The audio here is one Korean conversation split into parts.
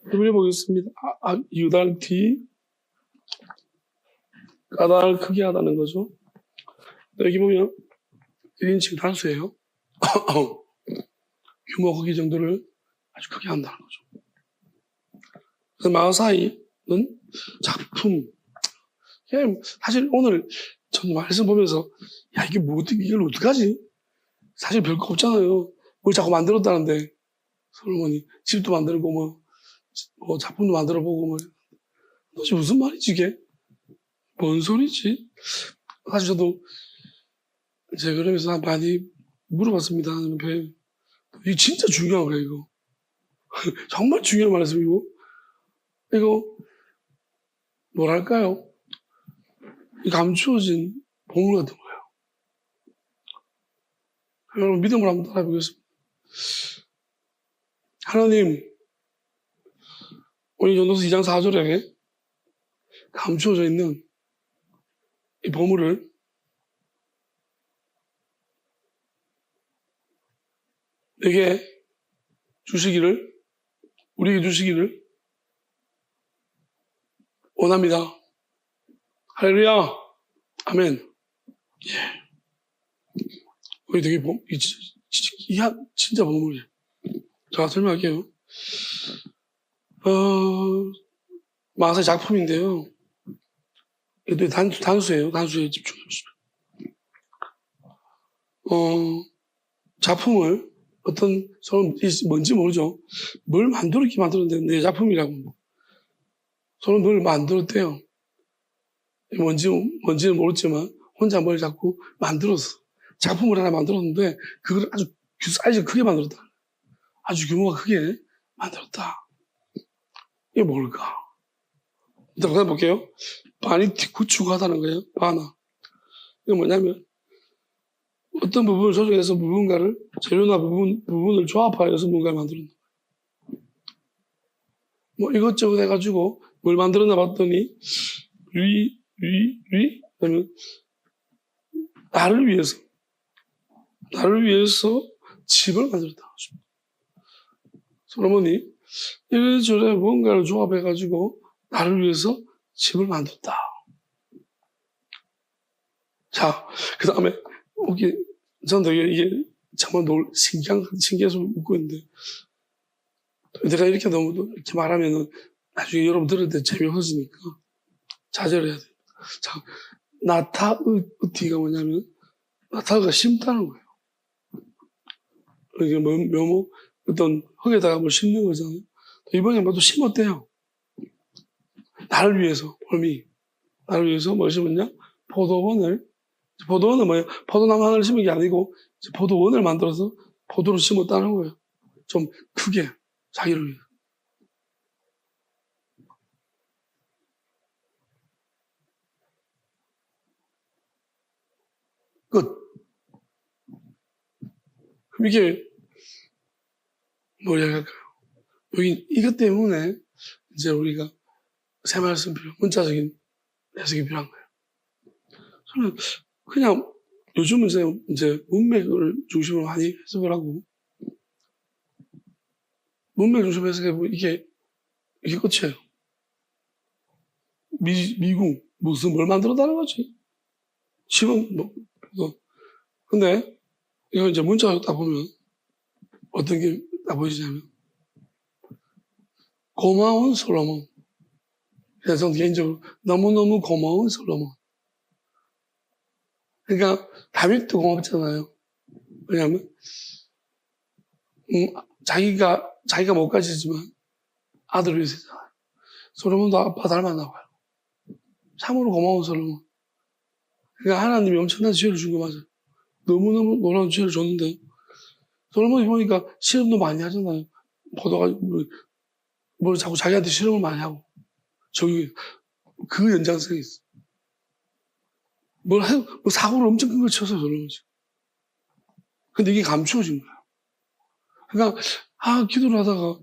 해부해 보겠습니다. 유달티 까닭을 크게 하다는 거죠. 여기 보면 1인칭 단수예요. 규모 크기 정도를 아주 크게 한다는 거죠. 그래서 마가사이는 작품. 사실 오늘 전 말씀 보면서 야 이걸 어떡하지? 사실 별거 없잖아요. 뭘 자꾸 만들었다는데 솔로몬이 집도 만들고 뭐 작품도 만들어보고 뭐 도대체 무슨 말이지 이게? 뭔 소리지? 사실 저도 이제 그러면서 많이 물어봤습니다. 이게 진짜 중요한 거예요, 이거. 정말 중요한 말씀이고, 이거, 뭐랄까요? 감추어진 보물 같은 거예요. 여러분, 믿음으로 한번 따라해 보겠습니다. 하나님, 오늘 전도서 2장 4절에 감추어져 있는 이 보물을 내게 주시기를, 우리에게 주시기를 원합니다. 할렐루야. 아멘. 예. 우리 되게 진짜 보물이에요. 자, 설명할게요. 마가사의 작품인데요. 이게 단수예요. 단수에 집중합시다. 작품을 어떤 사람 뭔지 모르죠. 뭘 만들었기 만들었는데 내 작품이라고. 서로 뭘 만들었대요. 뭔지는 모르지만 혼자 뭘 자꾸 만들었어. 작품을 하나 만들었는데 그걸 아주 사이즈 크게 만들었다. 아주 규모가 크게 만들었다. 이게 뭘까? 일단 그다음 볼게요. 바니티 구축하다는 거예요. 바나. 이게 뭐냐면 어떤 부분을 조정해서 무언가를 재료나 부분을 조합하여서 뭔가를 만들었나. 뭐 이것저것 해가지고 뭘 만들었나 봤더니 그러면 나를 위해서 집을 만들었다. 솔로몬이 이래저래 뭔가를 조합해가지고 나를 위해서 집을 만들었다. 자, 그 다음에 저는 되게 이게 정말 신기해서 웃고 있는데 내가 이렇게 너무 이렇게 말하면은 나중에 여러분 들을 때 재미없어지니까 자제를 해야 돼요. 자, 나타의티가 뭐냐면 나타가 심다는 거예요. 이게 묘목 어떤 흙에다가 뭘 심는 거잖아요. 이번에 또 심었대요. 나를 위해서 나를 위해서 뭘 심었냐? 포도원은 뭐예요? 포도나무 하나를 심은 게 아니고 포도원을 만들어서 포도를 심었다는 거예요. 좀 크게 자기를 위해서. 끝. 그럼 이게 뭘 이야기할까요? 여기 이것 때문에 이제 우리가 새 말씀 문자적인 해석이 필요한 거예요. 저는 그냥 요즘은 이제 문맥을 중심으로 많이 해석을 하고 문맥 중심으로 해석해보면 이게 끝이에요. 미궁 무슨 뭘 만들었다는 거지? 지금 근데 이거 이제 문자로 딱 보면 어떤 게 딱 보이시냐면 고마운 솔로몬. 그래서 개인적으로 너무너무 고마운 솔로몬. 그러니까 다윗도 고맙잖아요. 왜냐하면 자기가 못 가지지만 아들을 위해서 했잖아요. 솔로몬도 아빠 닮았나 봐요. 참으로 고마운 솔로몬. 그러니까 하나님이 엄청난 지혜를 준 거 맞아요. 너무너무 놀라운 지혜를 줬는데 솔로몬이 보니까 실험도 많이 하잖아요. 보다가 뭘 자꾸 자기한테 실험을 많이 하고 저기 그 연장성이 있어. 뭐 사고를 엄청 큰 걸 쳐서 저런 거지. 근데 이게 감추어진 거야. 그러니까 기도를 하다가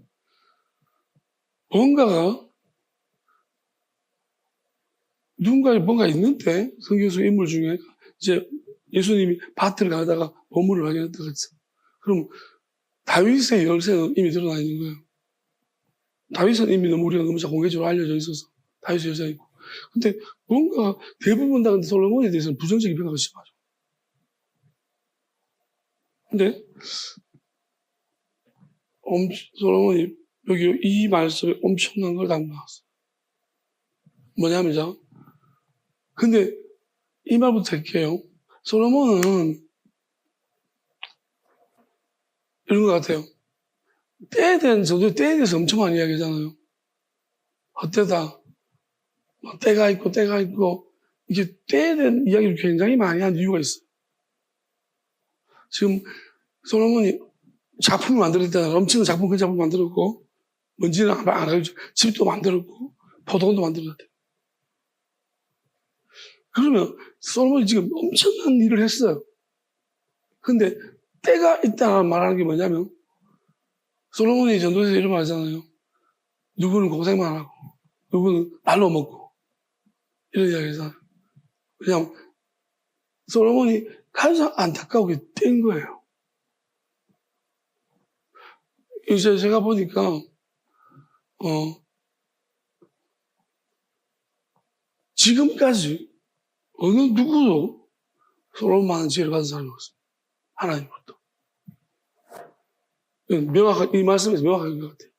누군가에 뭔가 있는데 성경 속 인물 중에 이제 예수님이 밭을 가다가 보물을 발견했다고 했어. 그럼 다윗의 열쇠는 이미 드러나 있는 거예요. 다윗은 이미 너무 우리가 너무 공개적으로 알려져 있어서 다윗의 여자이고. 근데 뭔가 대부분 다 근데 솔로몬에 대해서는 부정적인 평가가 심하죠. 근데 솔로몬이 여기 이 말씀에 엄청난 걸 담아놨어요. 뭐냐면요. 근데 이 말부터 할게요. 솔로몬은 이런 것 같아요. 때에 대해서 엄청 많이 이야기하잖아요. 헛되다. 때가 있고, 이게 때에 대한 이야기를 굉장히 많이 한 이유가 있어요. 지금 솔로몬이 작품을 만들었잖아요. 엄청난 작품, 큰 작품 만들었고, 뭔지는 안 알아요. 집도 만들었고, 포도원도 만들었대요. 그러면 솔로몬이 지금 엄청난 일을 했어요. 근데 때가 있다는 말하는 게 뭐냐면, 솔로몬이 전도에서 이런 말 하잖아요. 누구는 고생만 하고, 누구는 날로 먹고, 이런 이야기 하잖아요. 왜냐하면, 솔로몬이 가장 안타까우게 된 거예요. 이제 제가 보니까, 지금까지 어느 누구도 솔로몬만한 지혜를 가진 사람이 없어요. 하나님부터. 이 말씀에서 명확한 것 같아요.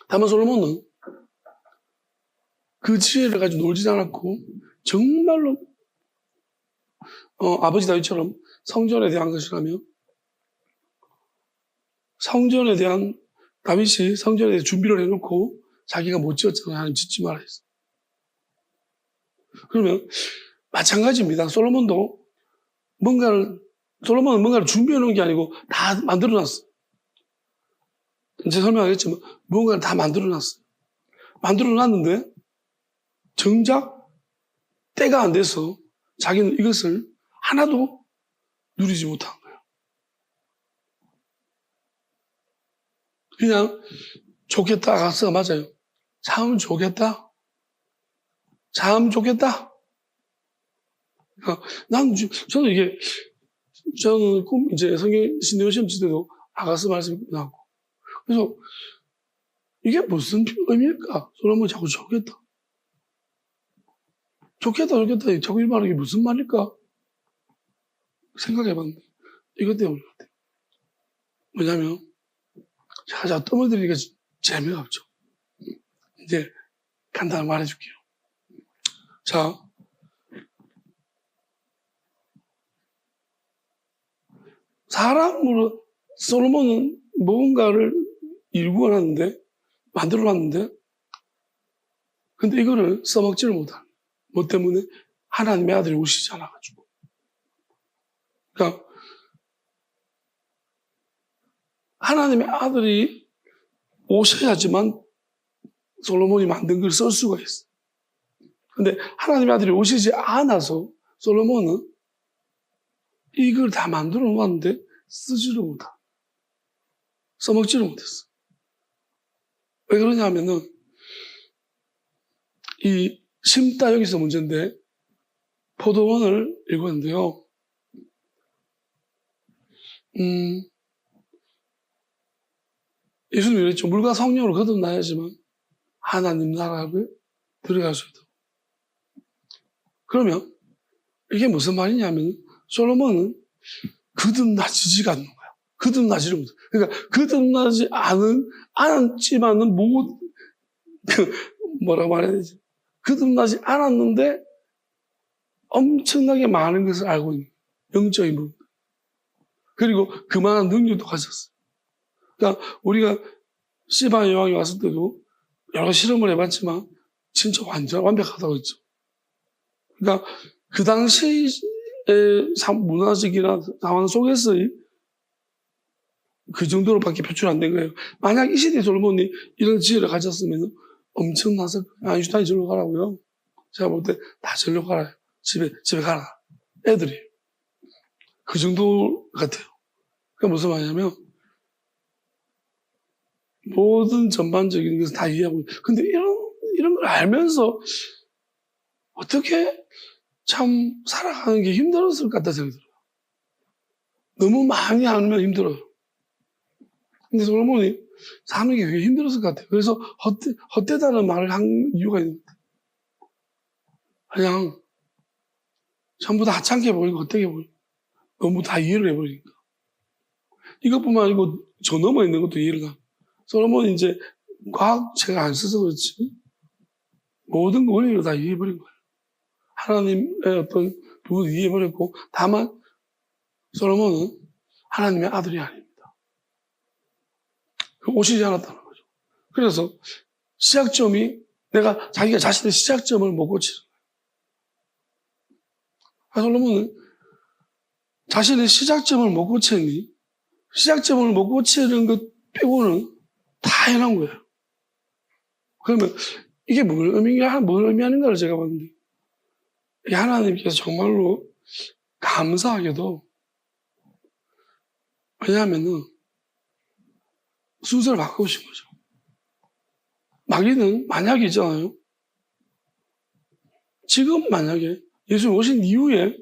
다만 솔로몬은 그 지혜를 가지고 놀지 않았고, 정말로, 아버지 다윗처럼 성전에 대한 것이라면, 다윗이 성전에 대해 준비를 해놓고, 자기가 못 지었잖아요. 하나님 짓지 말아 했어. 그러면, 마찬가지입니다. 솔로몬은 뭔가를 준비해 놓은 게 아니고, 다 만들어 놨어. 이제 설명하겠지만, 뭔가를 다 만들어 놨어요. 만들어 놨는데, 정작 때가 안 돼서 자기는 이것을 하나도 누리지 못한 거예요. 그냥 좋겠다 가스가 맞아요. 참 좋겠다. 참 좋겠다. 저는 이제 성경 신대원 시험 칠 때도 아가스 말씀이 나왔고. 그래서 이게 무슨 의미일까? 솔로몬이 자꾸 좋겠다. 좋겠다. 자꾸 이 말이 이게 무슨 말일까? 생각해봤는데, 이것 때문인 것 같아요. 뭐냐면, 제가 떠물들이니까 재미가 없죠. 이제 간단히 말해줄게요. 자, 사람으로 솔로몬은 무언가를 일구어놨는데, 만들어놨는데, 근데 이거를 써먹지를 못하는. 뭐 때문에? 하나님의 아들이 오시지 않아가지고. 그러니까, 하나님의 아들이 오셔야지만 솔로몬이 만든 걸 쓸 수가 있어. 근데 하나님의 아들이 오시지 않아서 솔로몬은 이걸 다 만들어 놓았는데 쓰지를 못하. 써먹지를 못했어. 왜 그러냐면은 이 심다 여기서 문제인데 포도원을 읽었는데요. 예수님이 그랬죠. 물과 성령으로 거듭나야지만 하나님 나라를 들어갈 수 있다. 그러면 이게 무슨 말이냐면 솔로몬은 거듭나지지가 않는 거야. 거듭나지를 못해. 그러니까 거듭나지 않았지만은 뭐라고 말해야 되지? 거듭나지 않았는데 엄청나게 많은 것을 알고 있는 영적인 부분. 그리고 그만한 능력도 가졌어요. 그러니까 우리가 시바 여왕이 왔을 때도 여러 실험을 해봤지만 진짜 완전 완벽하다고 했죠. 그러니까 그 당시의 문화적이나 상황 속에서의 그 정도로밖에 표출 안 된 거예요. 만약 이 시대에 솔로몬이 이런 지혜를 가졌으면 엄청나서 아인슈타인 절로 가라고요. 제가 볼 때 다 절로 가라. 집에 가라. 애들이. 그 정도 같아요. 그러니까 무슨 말이냐면 모든 전반적인 것을 다 이해하고 근데 이런 걸 알면서 어떻게 참 살아가는 게 힘들었을 것 같다 생각이 들어요. 너무 많이 알면 힘들어요. 근데 솔로몬이 사는 게 되게 힘들었을 것 같아요. 그래서 헛되다는 말을 한 이유가 있는 것 같아요. 그냥 전부 다 하찮게 보이고 헛되게 보이고 너무 다 이해를 해버리니까. 이것뿐만 아니고 저 넘어 있는 것도 이해를 가. 솔로몬이 이제 과학책을 안 써서 그렇지 모든 원리를 다 이해해버린 거예요. 하나님의 어떤 부분을 이해해버렸고, 다만 솔로몬은 하나님의 아들이 아닙니다. 오시지 않았다는 거죠. 그래서 시작점이 자기가 자신의 시작점을 못 고치는 거예요. 솔로몬은 자신의 시작점을 못 고치니 시작점을 못 고치는 것 빼고는 다 해놓은 거예요. 그러면 이게 뭘 의미하는가를 제가 봤는데, 하나님께서 정말로 감사하게도, 왜냐하면은 순서를 바꾸신 거죠. 마귀는 만약에 있잖아요. 지금 만약에 예수님 오신 이후에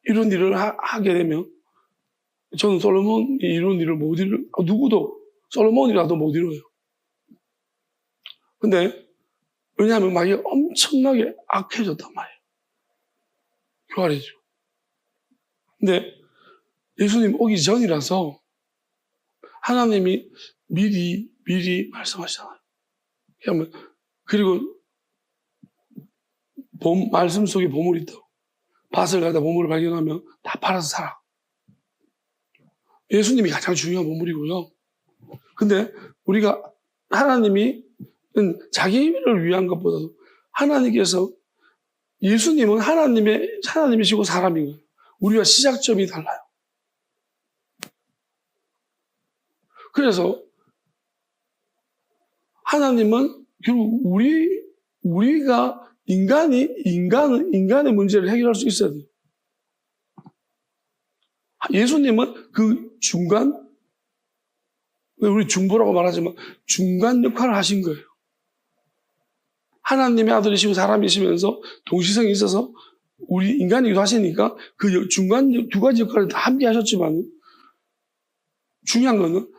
이런 일을 하게 되면, 저는 솔로몬이 이런 일을 못 누구도 솔로몬이라도 못 이뤄요. 근데 왜냐하면 마귀가 엄청나게 악해졌단 말이에요. 교활해져. 근데 예수님 오기 전이라서 하나님이 미리 말씀하시잖아요. 그리고 말씀 속에 보물이 있다고. 밭을 가다 보물을 발견하면 다 팔아서 살아. 예수님이 가장 중요한 보물이고요. 근데 우리가 하나님이 자기를 위한 것보다도 하나님께서 예수님은 하나님이시고 사람인 거예요. 우리와 시작점이 달라요. 그래서 하나님은 결국 우리가 인간의 문제를 해결할 수 있어야 돼요. 예수님은 그 중간, 우리 중보라고 말하지만 중간 역할을 하신 거예요. 하나님의 아들이시고 사람이시면서 동시성이 있어서 우리 인간이기도 하시니까 그 중간 두 가지 역할을 다 함께 하셨지만 중요한 거는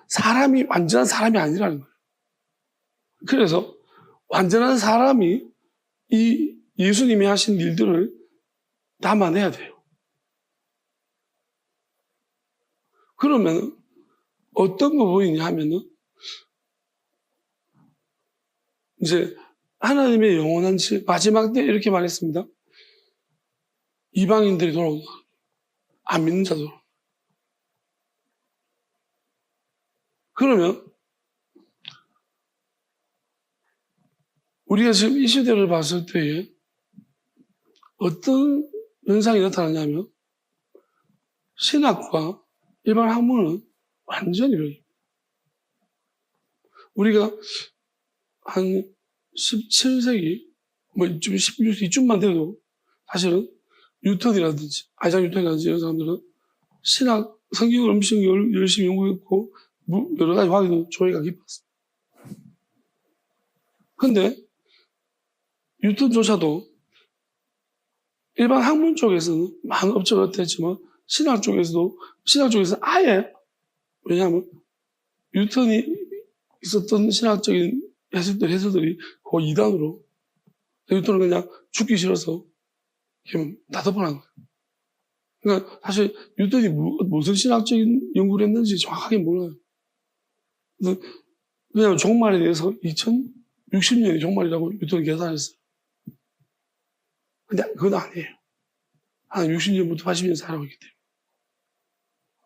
완전한 사람이 아니라는 거예요. 그래서 완전한 사람이 이 예수님이 하신 일들을 담아내야 돼요. 그러면 어떤 부분이냐 하면은 이제 하나님의 영원한 마지막 때 이렇게 말했습니다. 이방인들이 돌아온다. 안 믿는 자들. 그러면 우리가 지금 이 시대를 봤을 때에 어떤 현상이 나타나냐면 신학과 일반 학문은 완전히 이렇게. 우리가 한 17세기, 좀 16세기 이쯤만 돼도 사실은 뉴턴이라든지, 아이작 뉴턴이라든지 이런 사람들은 신학, 성경을 엄청 열심히 연구했고 여러 가지 과학에도 조예가 깊었어요. 근데 뉴턴조차도 일반 학문 쪽에서는 많은 업적을 했지만 신학 쪽에서는 아예, 왜냐하면 뉴턴이 있었던 신학적인 해설들이 거의 이단으로, 뉴턴은 그냥 죽기 싫어서 다 덮어놓은 거예요. 그러니까 사실 뉴턴이 무슨 신학적인 연구를 했는지 정확하게 몰라요. 그냥 종말에 대해서 2060년이 종말이라고 뉴턴이 계산했어요. 근데 그건 아니에요. 한 60년부터 80년 살아오기 때문에.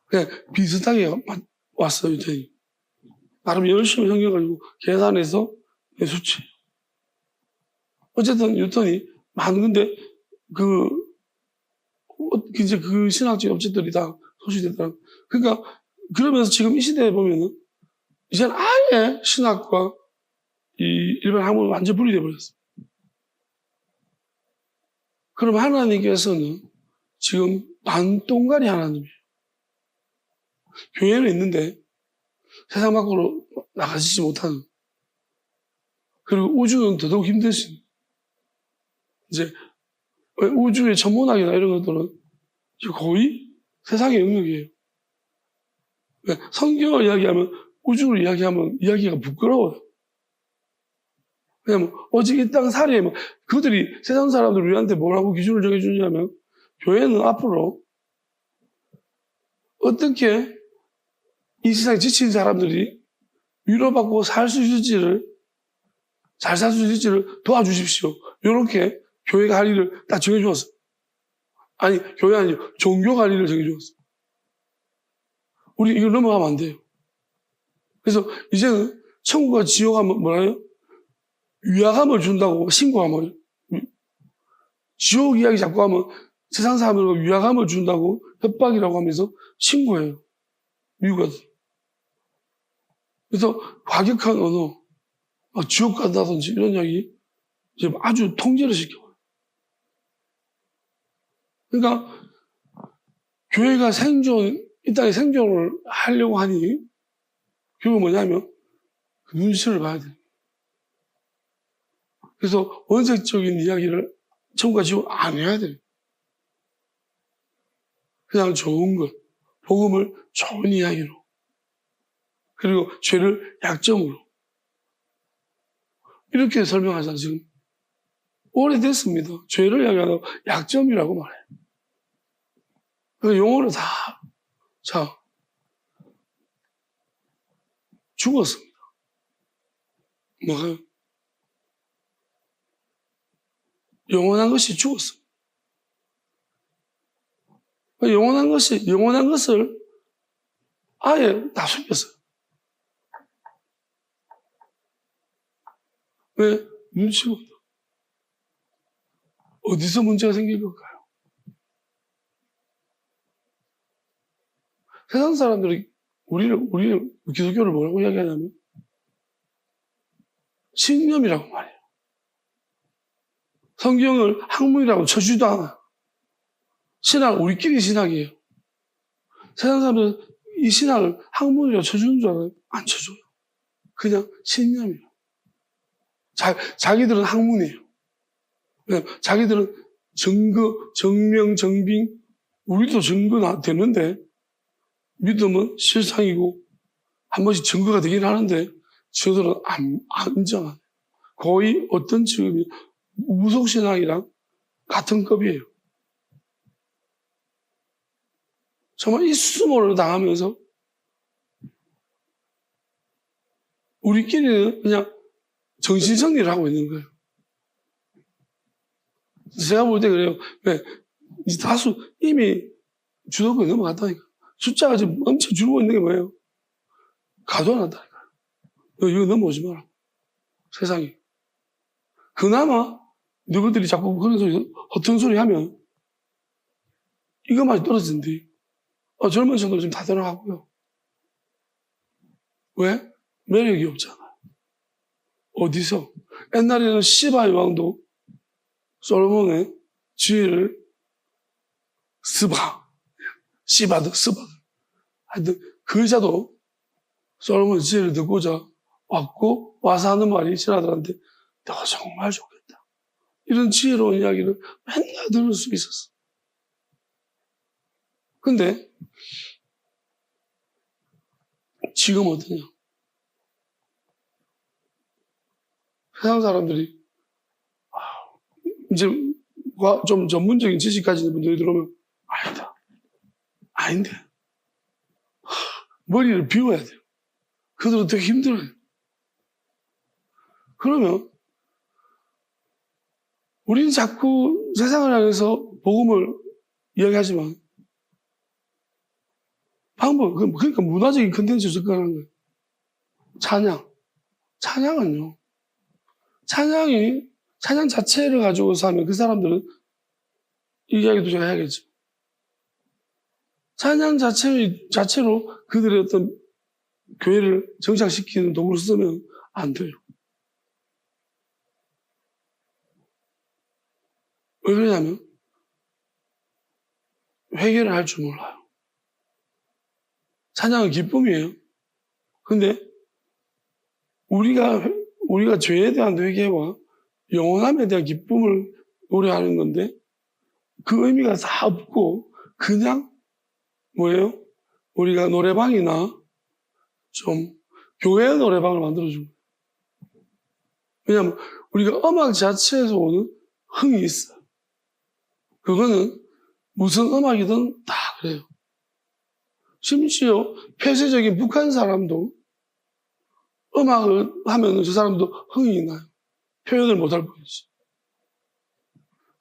그냥 비슷하게 왔어요, 뉴턴이. 나름 열심히 생겨가지고 계산해서 수치. 어쨌든 뉴턴이 근데 이제 그 신학적인 업체들이 다 소실됐다. 그러니까 그러면서 지금 이 시대에 보면은 이제는 아예 신학과 이 일반 학문이 완전 분리돼 버렸어요. 그럼 하나님께서는 지금 반동간이 하나님이에요. 교회는 있는데 세상 밖으로 나가시지 못하는, 그리고 우주는 더더욱 힘드신, 이제 우주의 천문학이나 이런 것들은 거의 세상의 영역이에요. 성경을 이야기하면, 우주를 이야기하면 이야기가 부끄러워요. 왜냐면 오직 이 땅 살이에 그들이 세상 사람들 우리한테 뭐라고 기준을 정해주냐면, 교회는 앞으로 어떻게 이 세상에 지친 사람들이 위로받고 살 수 있을지를, 잘 살 수 있을지를 도와주십시오. 이렇게 교회가 할 일을 딱 정해주었어. 아니, 교회 아니요. 종교가 할 일을 정해주었어. 우리 이거 넘어가면 안 돼요. 그래서 이제는 천국과 지옥 하면 뭐라요? 위화감을 준다고 신고하면, 지옥 이야기 자꾸 하면 세상 사람들과 위화감을 준다고 협박이라고 하면서 신고해요. 미국에서. 그래서 과격한 언어, 막 지옥 간다든지 이런 이야기 지금 아주 통제를 시켜요. 그러니까 교회가 이 땅에 생존을 하려고 하니 결국 뭐냐면 그 눈치를 봐야 돼요. 그래서 원색적인 이야기를 천국과 지옥 안 해야 돼요. 그냥 좋은 것, 복음을 좋은 이야기로, 그리고 죄를 약점으로 이렇게 설명하잖아요. 지금 오래됐습니다. 죄를 이야기하다가 약점이라고 말해요. 그 용어를 다, 자, 죽었습니다. 뭐가요? 영원한 것이 죽었습니다. 영원한 것을 아예 다 숨겼어요. 왜? 눈치가 없다. 어디서 문제가 생길 걸까요? 세상 사람들이 우리를 기독교를 뭐라고 이야기하냐면 신념이라고 말해요. 성경을 학문이라고 쳐주지도 않아. 신학, 우리끼리 신학이에요. 세상 사람들은 이 신학을 학문이라고 쳐주는 줄 알아요? 안 쳐줘요. 그냥 신념이에요. 자기들은 학문이에요. 자기들은 증거, 정명, 정빙, 우리도 증거는 되는데, 믿음은 실상이고, 한 번씩 증거가 되긴 하는데, 저들은 안 인정하네. 거의 어떤 직업이 무속신앙이랑 같은 급이에요. 정말 입수모를 당하면서, 우리끼리는 그냥 정신정리를 하고 있는 거예요. 제가 볼 때 그래요. 왜? 이제 다수 이미 주도권이 넘어갔다니까. 숫자가 지금 엄청 줄고 있는 게 뭐예요? 가둬놨다니까. 이거 넘어오지 마라. 세상에. 그나마 너희들이 자꾸 그런 소리, 허튼 소리 하면 이것만 떨어진대. 젊은 친구들 지금 다 들어가고요. 왜? 매력이 없잖아. 어디서? 옛날에는 시바의 왕도 솔로몬의 지혜를 시바드. 하여튼 그 여자도 솔로몬의 지혜를 듣고자 왔고 와서 하는 말이 신하들한테 너 정말 좋겠다. 이런 지혜로운 이야기를 맨날 들을 수 있었어. 근데 지금 어떠냐? 세상 사람들이 이제 좀 전문적인 지식 가진 분들이 들어오면 아닌데 머리를 비워야 돼요. 그들은 되게 힘들어요. 그러면 우리는 자꾸 세상을 향해서 복음을 이야기하지만 그러니까 문화적인 컨텐츠를 접근하는 거예요. 찬양은요. 찬양 자체를 가지고서 하면 그 사람들은 이 이야기도 제가 해야겠죠. 찬양 자체로 그들의 어떤 교회를 정착시키는 도구로 쓰면 안 돼요. 왜 그러냐면 회개를 할 줄 몰라요. 찬양은 기쁨이에요. 근데 우리가 죄에 대한 회개와 영원함에 대한 기쁨을 노래하는 건데 그 의미가 다 없고 그냥 뭐예요? 우리가 노래방이나 좀 교회 노래방을 만들어주고. 왜냐하면 우리가 음악 자체에서 오는 흥이 있어요. 그거는 무슨 음악이든 다 그래요. 심지어 폐쇄적인 북한 사람도 음악을 하면 저 사람도 흥이 나요. 표현을 못할 뿐이지.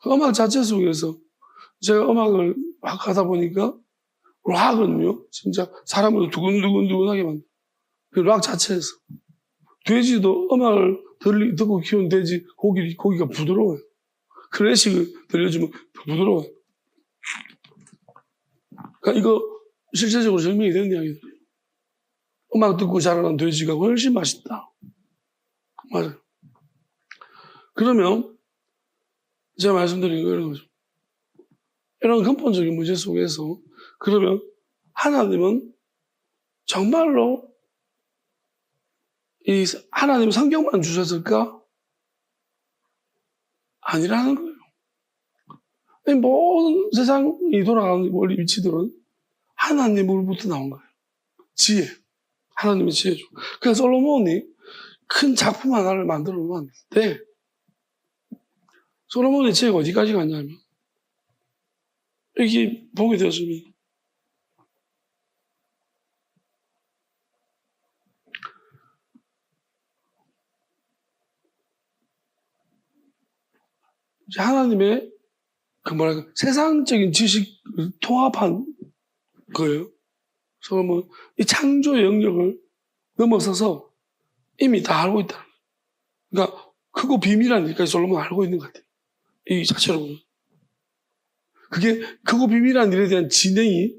그 음악 자체 속에서 제가 음악을 막 하다 보니까 락은요, 진짜 사람을 두근두근두근하게 만들어요. 그 락 자체에서. 돼지도 음악을 듣고 키운 돼지 고기가 부드러워요. 클래식을 들려주면 더 부드러워요. 그러니까 이거 실제적으로 증명이 되는 이야기들이에요. 음악 듣고 자라난 돼지가 훨씬 맛있다. 맞아요. 그러면 제가 말씀드린 거 이런 거죠. 이런 근본적인 문제 속에서 그러면 하나님은 정말로 이 하나님 성경만 주셨을까? 아니라는 거예요. 이 모든 세상이 돌아가는 원리 위치들은 하나님으로부터 나온 거예요. 지혜. 하나님의 지혜죠. 그래서 솔로몬이 큰 작품 하나를 만들어 놓았는데 솔로몬의 지혜가 어디까지 갔냐면 여기 보게 되었으면 하나님의 세상적인 지식을 통합한 거예요. 솔로몬 이 창조의 영역을 넘어서서 이미 다 알고 있다. 그러니까 크고 비밀한 일까지 솔로몬은 알고 있는 것 같아요. 이 자체로는. 그게 크고 비밀한 일에 대한 진행이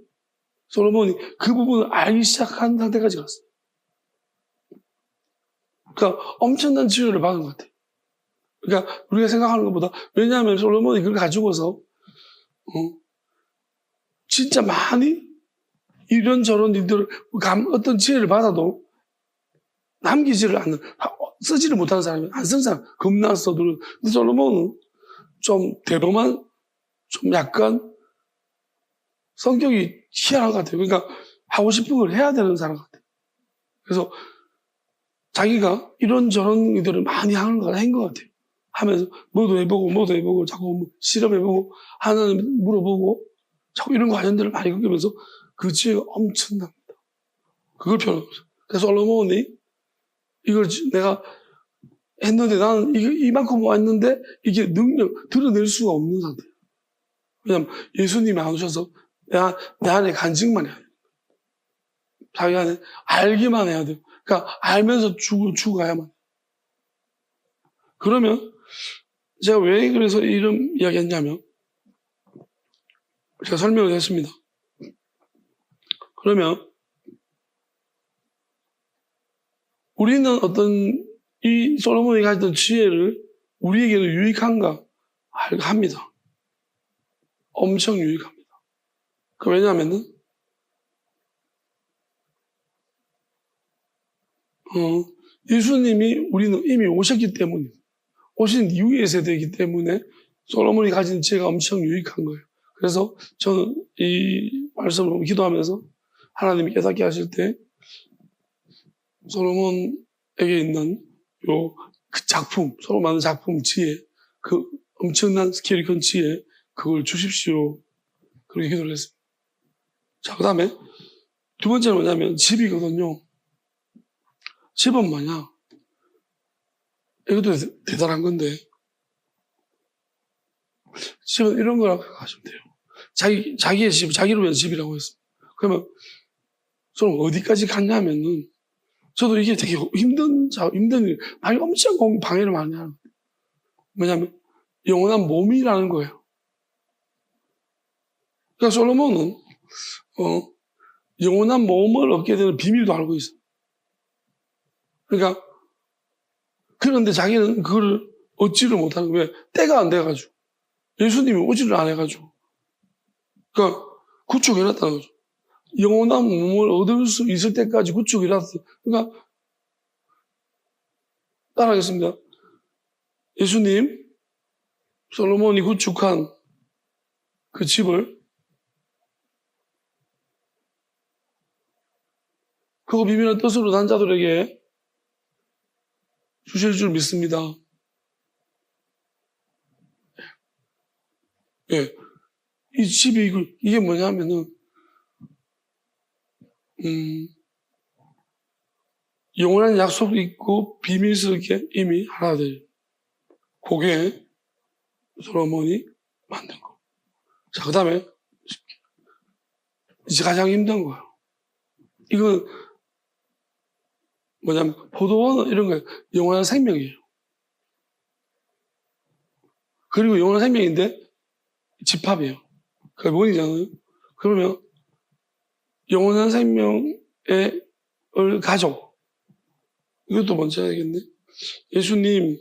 솔로몬이 그 부분을 알기 시작한 상태까지 갔어요. 그러니까 엄청난 지혜를 받은 것 같아요. 그러니까 우리가 생각하는 것보다 왜냐하면 솔로몬이 그걸 가지고서 진짜 많이 이런저런 일들을 어떤 지혜를 받아도 남기지를 않는 쓰지를 못하는 사람이 안 쓴 사람 겁나 써도 근데 솔로몬은 좀 대범한 좀 약간 성격이 희한한 것 같아요. 그러니까 하고 싶은 걸 해야 되는 사람 같아요. 그래서 자기가 이런저런 일들을 많이 하는 것 같아요. 하면서 뭐도 해보고 자꾸 실험해보고 하나님 물어보고 자꾸 이런 관련들을 많이 겪으면서 그 지혜가 엄청납니다. 그걸 표현하고 있어요. 그래서 솔로몬이 이걸 내가 했는데 나는 이만큼 왔는데 이게 드러낼 수가 없는 상태예요. 왜냐면 예수님이 안 오셔서 내 안에 간직만 해야 돼요. 자기 안에 알기만 해야 돼요. 그러니까 알면서 죽어야만. 그러면 제가 왜 그래서 이런 이야기 했냐면 제가 설명을 했습니다. 그러면 우리는 어떤 이 솔로몬이 가졌던 지혜를 우리에게는 유익한가 합니다. 엄청 유익합니다. 왜냐하면은 예수님이 우리는 이미 오셨기 때문에 오신 이후의 세대이기 때문에 솔로몬이 가진 지혜가 엄청 유익한 거예요. 그래서 저는 이 말씀을 기도하면서 하나님이 깨닫게 하실 때 솔로몬에게 있는 그 작품, 서로 만든 작품 지혜, 그 엄청난 스케일이 큰 지혜, 그걸 주십시오. 그렇게 기도를 했습니다. 자, 그 다음에 두 번째는 뭐냐면 집이거든요. 집은 뭐냐? 이것도 대단한 건데 집은 이런 거라고 하시면 돼요. 자기의 집, 자기를 위한 집이라고 했습니다. 그러면 저는 어디까지 갔냐면은 저도 이게 되게 힘든 일, 아니 엄청 방해를 많이 하는 거예요. 뭐냐면 영원한 몸이라는 거예요. 그러니까 솔로몬은 영원한 몸을 얻게 되는 비밀도 알고 있어요. 그러니까 그런데 자기는 그걸 얻지를 못하는 거예요. 왜? 때가 안 돼가지고 예수님이 오지를 안 해가지고 그러니까 구축해놨다는 거죠. 영원한 몸을 얻을 수 있을 때까지 구축해놨어요. 그러니까 따라하겠습니다. 예수님, 솔로몬이 구축한 그 집을 크고 비밀한 뜻으로 난 자들에게 주실 줄 믿습니다. 예. 이 12, 이게 뭐냐면은, 영원한 약속이 있고 비밀스럽게 이미 하나 돼요. 그게 솔로몬이 만든 거. 자, 그 다음에, 이제 가장 힘든 거예요. 이건 뭐냐면, 포도원 이런 거 영원한 생명이에요. 그리고 영원한 생명인데, 집합이에요. 그게 원이잖아요. 그러면, 영원한 생명의 가족. 이것도 먼저 해야겠네. 예수님,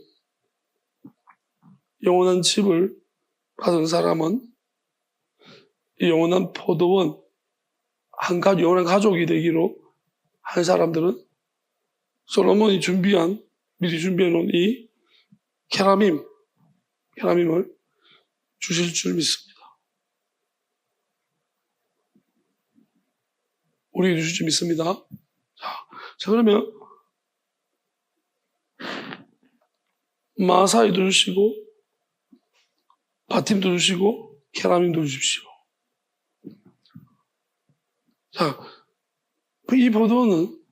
영원한 집을 받은 사람은 이 영원한 포도원, 영원한 가족이 되기로 한 사람들은 솔로몬이 미리 준비해 놓은 이 케라밈을 주실 줄 믿습니다. 우리에게 주실 줄 믿습니다. 자, 그러면 마사이도 주시고 바팀도 주시고 케라밈도 주십시오. 자, 이 포도원은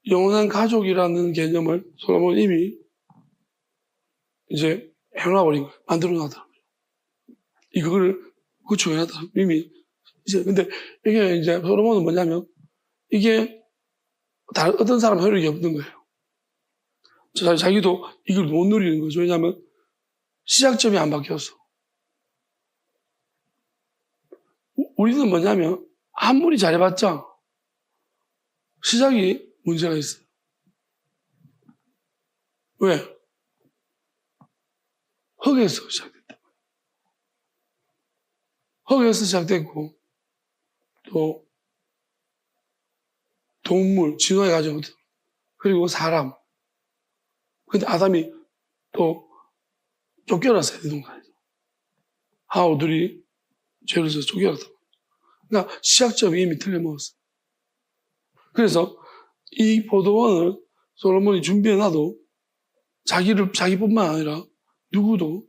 영원한 가족이라는 개념을 솔로몬이 이미 이제 해놔버린 거예요. 만들어놨다. 이거를 구축해놨다. 이미 이제 근데 이게 이제 솔로몬은 뭐냐면 이게 다른 어떤 사람 효력이 없는 거예요. 자기도 이걸 못 누리는 거죠. 왜냐하면 시작점이 안 바뀌었어. 우리는 뭐냐면 아무리 잘해봤자 시작이 문제가 있어요. 왜? 흙에서 시작됐다. 흙에서 시작됐고 또 동물, 진화의 과정, 그리고 사람. 근데 아담이 또 쫓겨났어요, 이 동산에서. 하와들이 죄를 져서 쫓겨났다. 그러니까 시작점이 이미 틀려먹었어요. 그래서 이 포도원을 솔로몬이 준비해놔도 자기뿐만 아니라 누구도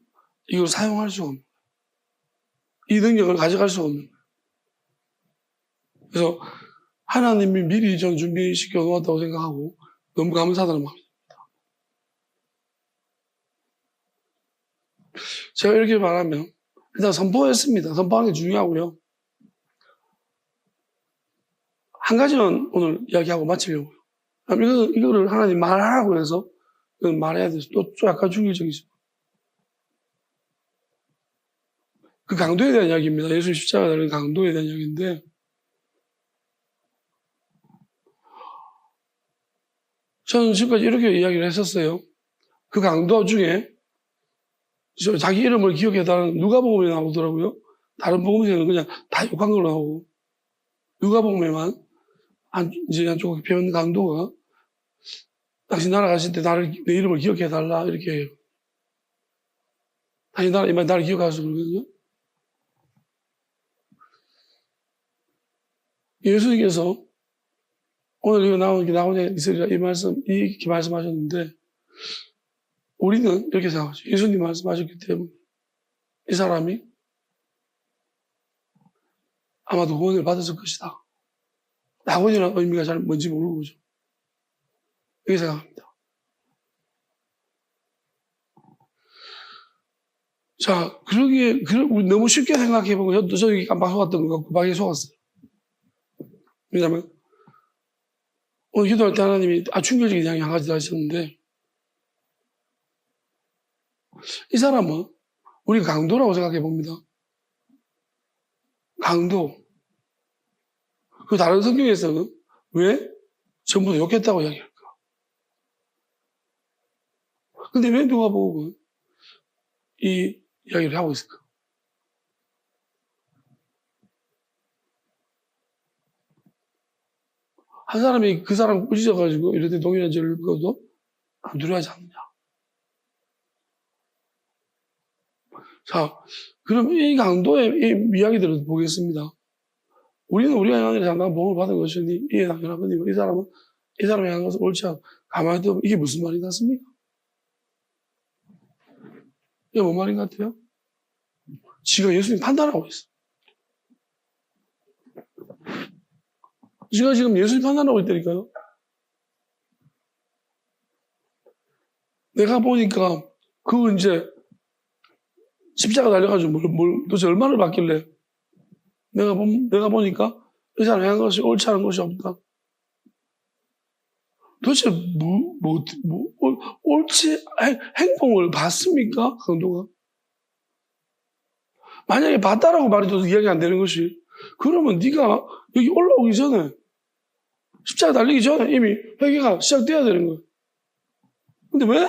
이걸 사용할 수 없는 거예요. 이 능력을 가져갈 수 없는 거예요. 그래서 하나님이 미리 전 준비시켜 놓았다고 생각하고 너무 감사하다는 마음입니다. 제가 이렇게 말하면 일단 선포했습니다. 선포하는 게 중요하고요. 한 가지만 오늘 이야기하고 마치려고요. 이거를 하나님 말하라고 해서 말해야 돼서 또 약간 중의적이죠. 그 강도에 대한 이야기입니다. 예수 십자가에 달린 강도에 대한 이야기인데 저는 지금까지 이렇게 이야기를 했었어요. 그 강도 중에 자기 이름을 기억해달라는 누가복음에 나오더라고요. 다른 복음에는 그냥 다 욕한 걸로 나오고 누가복음에만 이제 한쪽 표현 강도가 당신 나라 가실 때 내 이름을 기억해달라 이렇게 해요. 당신 나를 기억하셔서 그러거든요. 예수님께서 오늘 이거 나오냐 있으리라 이렇게 말씀하셨는데 우리는 이렇게 생각하죠. 예수님 말씀하셨기 때문에 이 사람이 아마도 구원을 받았을 것이다. 낙원이라는 의미가 잘 뭔지 모르고 그죠. 이렇게 생각합니다. 자, 우리 너무 쉽게 생각해보고 저도 저기 깜빡 속았던 것 같고 막에 속았어요. 왜냐면 오늘 기도할 때 하나님이 충격적인 이야기 한 가지 하셨는데 이 사람은 우리가 강도라고 생각해 봅니다. 강도. 그 다른 성경에서는 왜 전부 다 욕했다고 이야기할까? 근데 왜 누가복음은 이 이야기를 하고 있을까? 한 사람이 그 사람 꾸짖어가지고 이럴 때 동일한 죄를 먹어도 안 두려워하지 않느냐? 자, 그럼 이 강도의 이 이야기들을 보겠습니다. 우리는 우리가 향한 일에 상당한 복을 받은 것이니 이에 당연하거든요. 이 사람이 향한 것은 옳지 않고 가만히 두면 이게 무슨 말인 것 같습니까? 이게 뭔 말인 것 같아요? 지가 예수님 판단하고 있어. 지가 지금 예수님 판단하고 있다니까요. 내가 보니까 그거 이제 십자가 달려가지고 도대체 얼마를 받길래 내가 보니까 이 사람이 한 것이 옳지 않은 것이 없다. 도대체 옳지 행복을 받습니까? 강도가? 만약에 받다라고 말해도 이야기 안 되는 것이 그러면 네가 여기 올라오기 전에 십자가 달리기 전에 이미 회개가 시작돼야 되는 거예요. 근데 왜?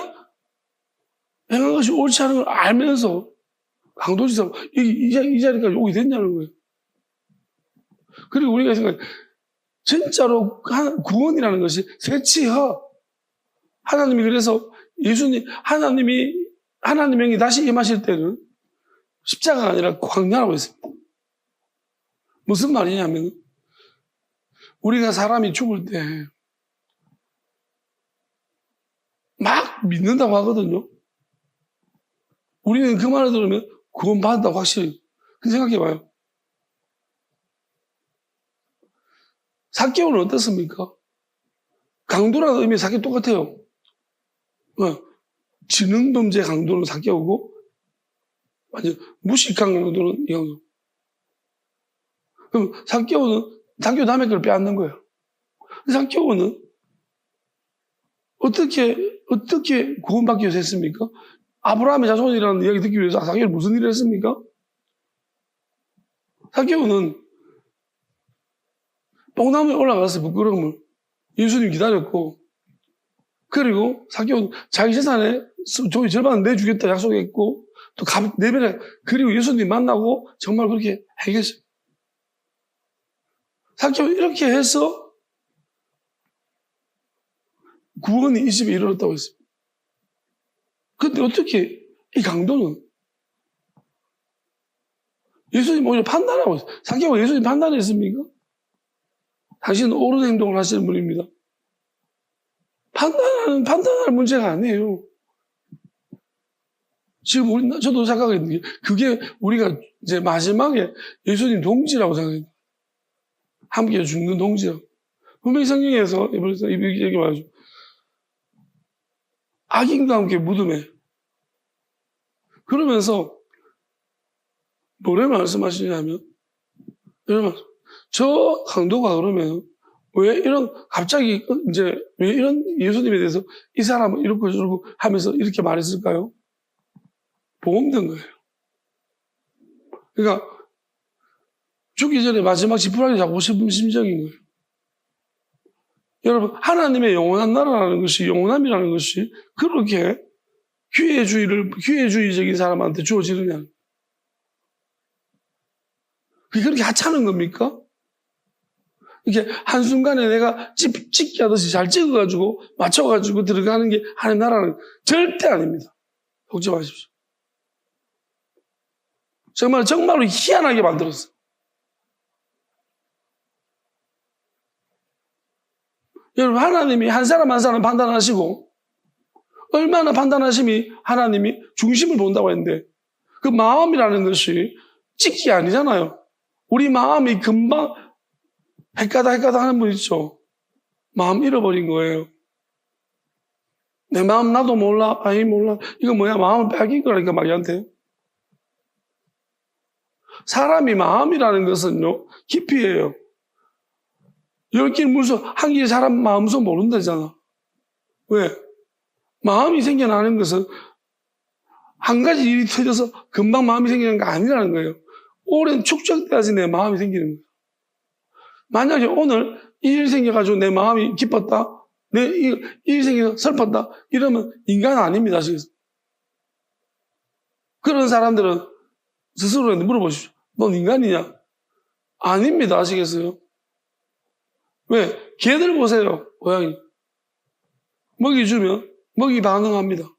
행한 것이 옳지 않은 걸 알면서 강도지사 이 자리까지 오게 됐냐는 거예요. 그리고 우리가 생각해 진짜로 구원이라는 것이 새치허 하나님이 그래서 하나님이 다시 임하실 때는 십자가가 아니라 광야라고 했습니다. 무슨 말이냐면 우리가 사람이 죽을 때 막 믿는다고 하거든요. 우리는 그 말을 들으면 구원 받는다고 확실히. 생각해봐요. 삭개오는 어떻습니까? 강도라는 의미 삭개 똑같아요. 지능범죄 강도는 삭개오고 완전 무식한 강도는 이강도. 그럼 삭개오 남의 걸 빼앗는 거예요. 삭개오는 어떻게 구원받기 위해서 했습니까? 아브라함의 자손이라는 이야기 듣기 위해서 삭개오는 무슨 일을 했습니까? 삭개오는 뽕나무에 올라가서 부끄러움을 예수님 기다렸고 그리고 삭개오는 자기 재산에 저기 절반은 내주겠다 약속했고 또 내변에 그리고 예수님 만나고 정말 그렇게 해결했어요. 삭개오는 이렇게 해서 구원이 이 집에 이르렀다고 했습니다. 근데 어떻게 이 강도는 예수님 오히려 판단하고 있어요. 삭개오가 예수님 판단했습니까? 당신은 옳은 행동을 하시는 분입니다. 판단할 문제가 아니에요. 지금 저도 생각하는 게 그게 우리가 이제 마지막에 예수님 동지라고 생각해요. 함께 죽는 동지라고. 분명히 성경에서 이렇게 말하죠. 악인과 함께 무덤에. 그러면서 뭐를 말씀하시냐면 여러분 저 강도가 그러면 왜 갑자기 왜 이런 예수님에 대해서 이 사람은 이렇고 저렇고 하면서 이렇게 말했을까요? 보험된 거예요. 그러니까 죽기 전에 마지막 지푸라기 잡고 싶은 심정인 거예요. 여러분 하나님의 영원한 나라라는 것이 영원함이라는 것이 그렇게 기회주의적인 사람한테 주어지느냐? 그게 그렇게 하찮은 겁니까? 이렇게 한순간에 내가 찍기 하듯이 잘 찍어가지고 맞춰가지고 들어가는 게 하나님 나라는 절대 아닙니다. 속지 마십시오. 정말로 희한하게 만들었어. 여러분 하나님이 한 사람 한 사람 판단하시고 얼마나 판단하심이 하나님이 중심을 본다고 했는데 그 마음이라는 것이 찍기 아니잖아요. 우리 마음이 금방 헷가다 하는 분 있죠. 마음 잃어버린 거예요. 내 마음 나도 몰라. 아이 몰라. 이거 뭐야? 마음을 빼앗긴 거라니까 마귀한테. 사람이 마음이라는 것은요. 깊이예요. 10길 물속 한 길 사람 마음속 모른다잖아. 왜? 마음이 생겨나는 것은 한 가지 일이 터져서 금방 마음이 생기는 게 아니라는 거예요. 오랜 축적돼야지 내 마음이 생기는 거예요. 만약에 오늘 이 일이 생겨가지고 내 마음이 기뻤다, 이 일이 생겨서 슬펐다, 이러면 인간 아닙니다. 아시겠어요? 그런 사람들은 스스로한테 물어보십시오. 넌 인간이냐? 아닙니다. 아시겠어요? 왜? 개들 보세요. 고양이. 먹이 주면 먹이 반응합니다.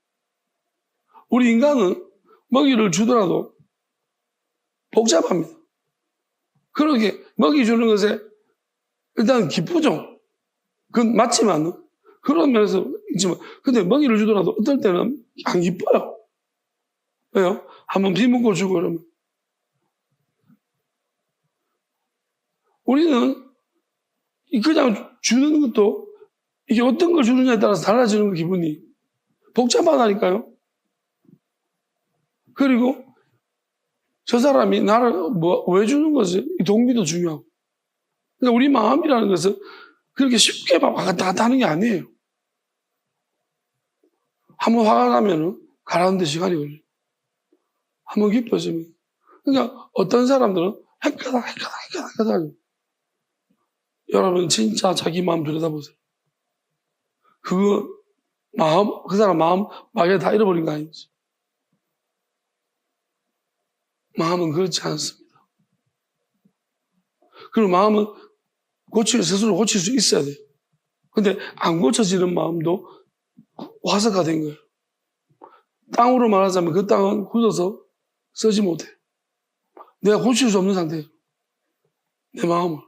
우리 인간은 먹이를 주더라도 복잡합니다. 그렇게 먹이 주는 것에 일단 기쁘죠. 그건 맞지만, 그런 면에서 있지만, 근데 먹이를 주더라도 어떨 때는 안 기뻐요. 왜요? 한번 비 먹고 주고 그러면. 우리는 그냥 주는 것도 이게 어떤 걸 주느냐에 따라서 달라지는 거 기분이 복잡하다니까요. 그리고 저 사람이 나를 왜 주는 거지? 이 동기도 중요하고. 그러니까 우리 마음이라는 것은 그렇게 쉽게 막 왔다 갔다 하는 게 아니에요. 한번 화가 나면은 가라앉는 데 시간이 걸려요. 한번 기뻐지면. 그러니까 어떤 사람들은 헷가닥 하죠. 여러분 진짜 자기 마음 들여다보세요. 그 사람 마음 막에 다 잃어버린 거 아닌지. 마음은 그렇지 않습니다. 그리고 마음은 스스로 고칠 수 있어야 돼요. 근데 안 고쳐지는 마음도 화석화 된 거예요. 땅으로 말하자면 그 땅은 굳어서 쓰지 못해. 내가 고칠 수 없는 상태예요. 내 마음을.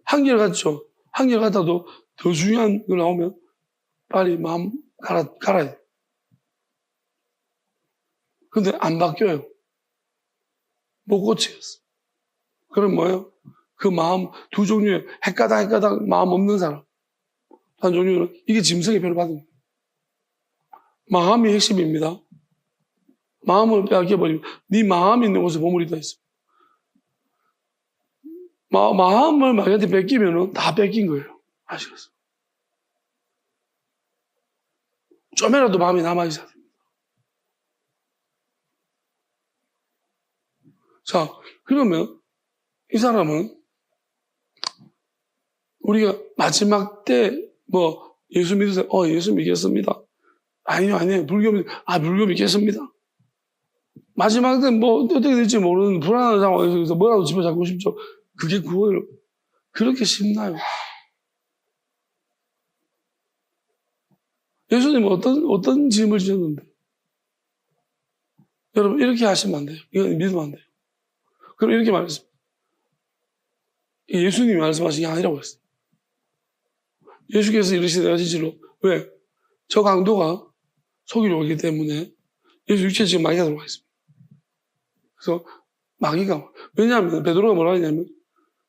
한결같죠. 한결같아도 더 중요한 거 나오면 빨리 마음 갈아야 돼. 근데 안 바뀌어요. 못 고치겠어. 그럼 뭐예요? 그 마음 두 종류의 헷가닥 마음 없는 사람. 한 종류는 이게 짐승의 표를 받은 거예요. 마음이 핵심입니다. 마음을 빼앗겨버리면 네 마음이 있는 곳에 보물이 다 있습니다. 마음을 마귀한테 뺏기면 다 뺏긴 거예요. 아시겠어요? 좀이라도 마음이 남아있어야 됩니다. 자, 그러면 이 사람은 우리가 마지막 때 예수 믿으세요? 예수 믿겠습니다. 아니요. 불교 믿겠습니다. 마지막 때 어떻게 될지 모르는 불안한 상황에서 뭐라도 집어잡고 싶죠. 그게 구원을 그렇게 쉽나요? 예수님은 어떤 짐을 지셨는데? 여러분, 이렇게 하시면 안 돼요. 이건 믿으면 안 돼요. 그럼 이렇게 말했습니다. 예수님이 말씀하신 게 아니라고 했어요. 예수께서 이르시되 내가 진실로 왜? 저 강도가 속이려 오기 때문에 예수 육체에 지금 마귀가 들어가 있습니다. 그래서 마귀가 왜냐하면 베드로가 뭐라 하냐면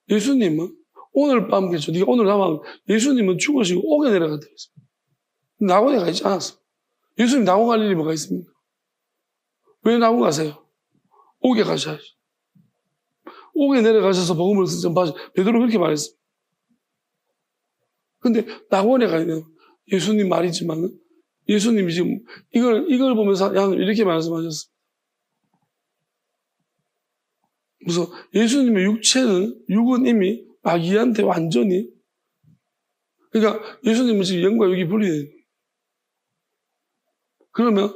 예수님은 오늘 밤겠죠. 네가 오늘 남아 예수님은 죽으시고 옥에 내려갔다 했습니다. 낙원에 가 있지 않았어. 예수님 낙원 갈 일이 뭐가 있습니까? 왜 낙원 가세요? 옥에 가셔야죠. 옥에 내려가셔서 복음을 전파하셔. 베드로 그렇게 말했습니다. 근데 낙원에 가 있는 예수님 말이지만 예수님이 지금 이걸 보면서 이렇게 말씀하셨습니다. 그래서 예수님의 육은 이미 마귀한테 완전히 그러니까 예수님은 지금 영과 육이 분리돼요. 그러면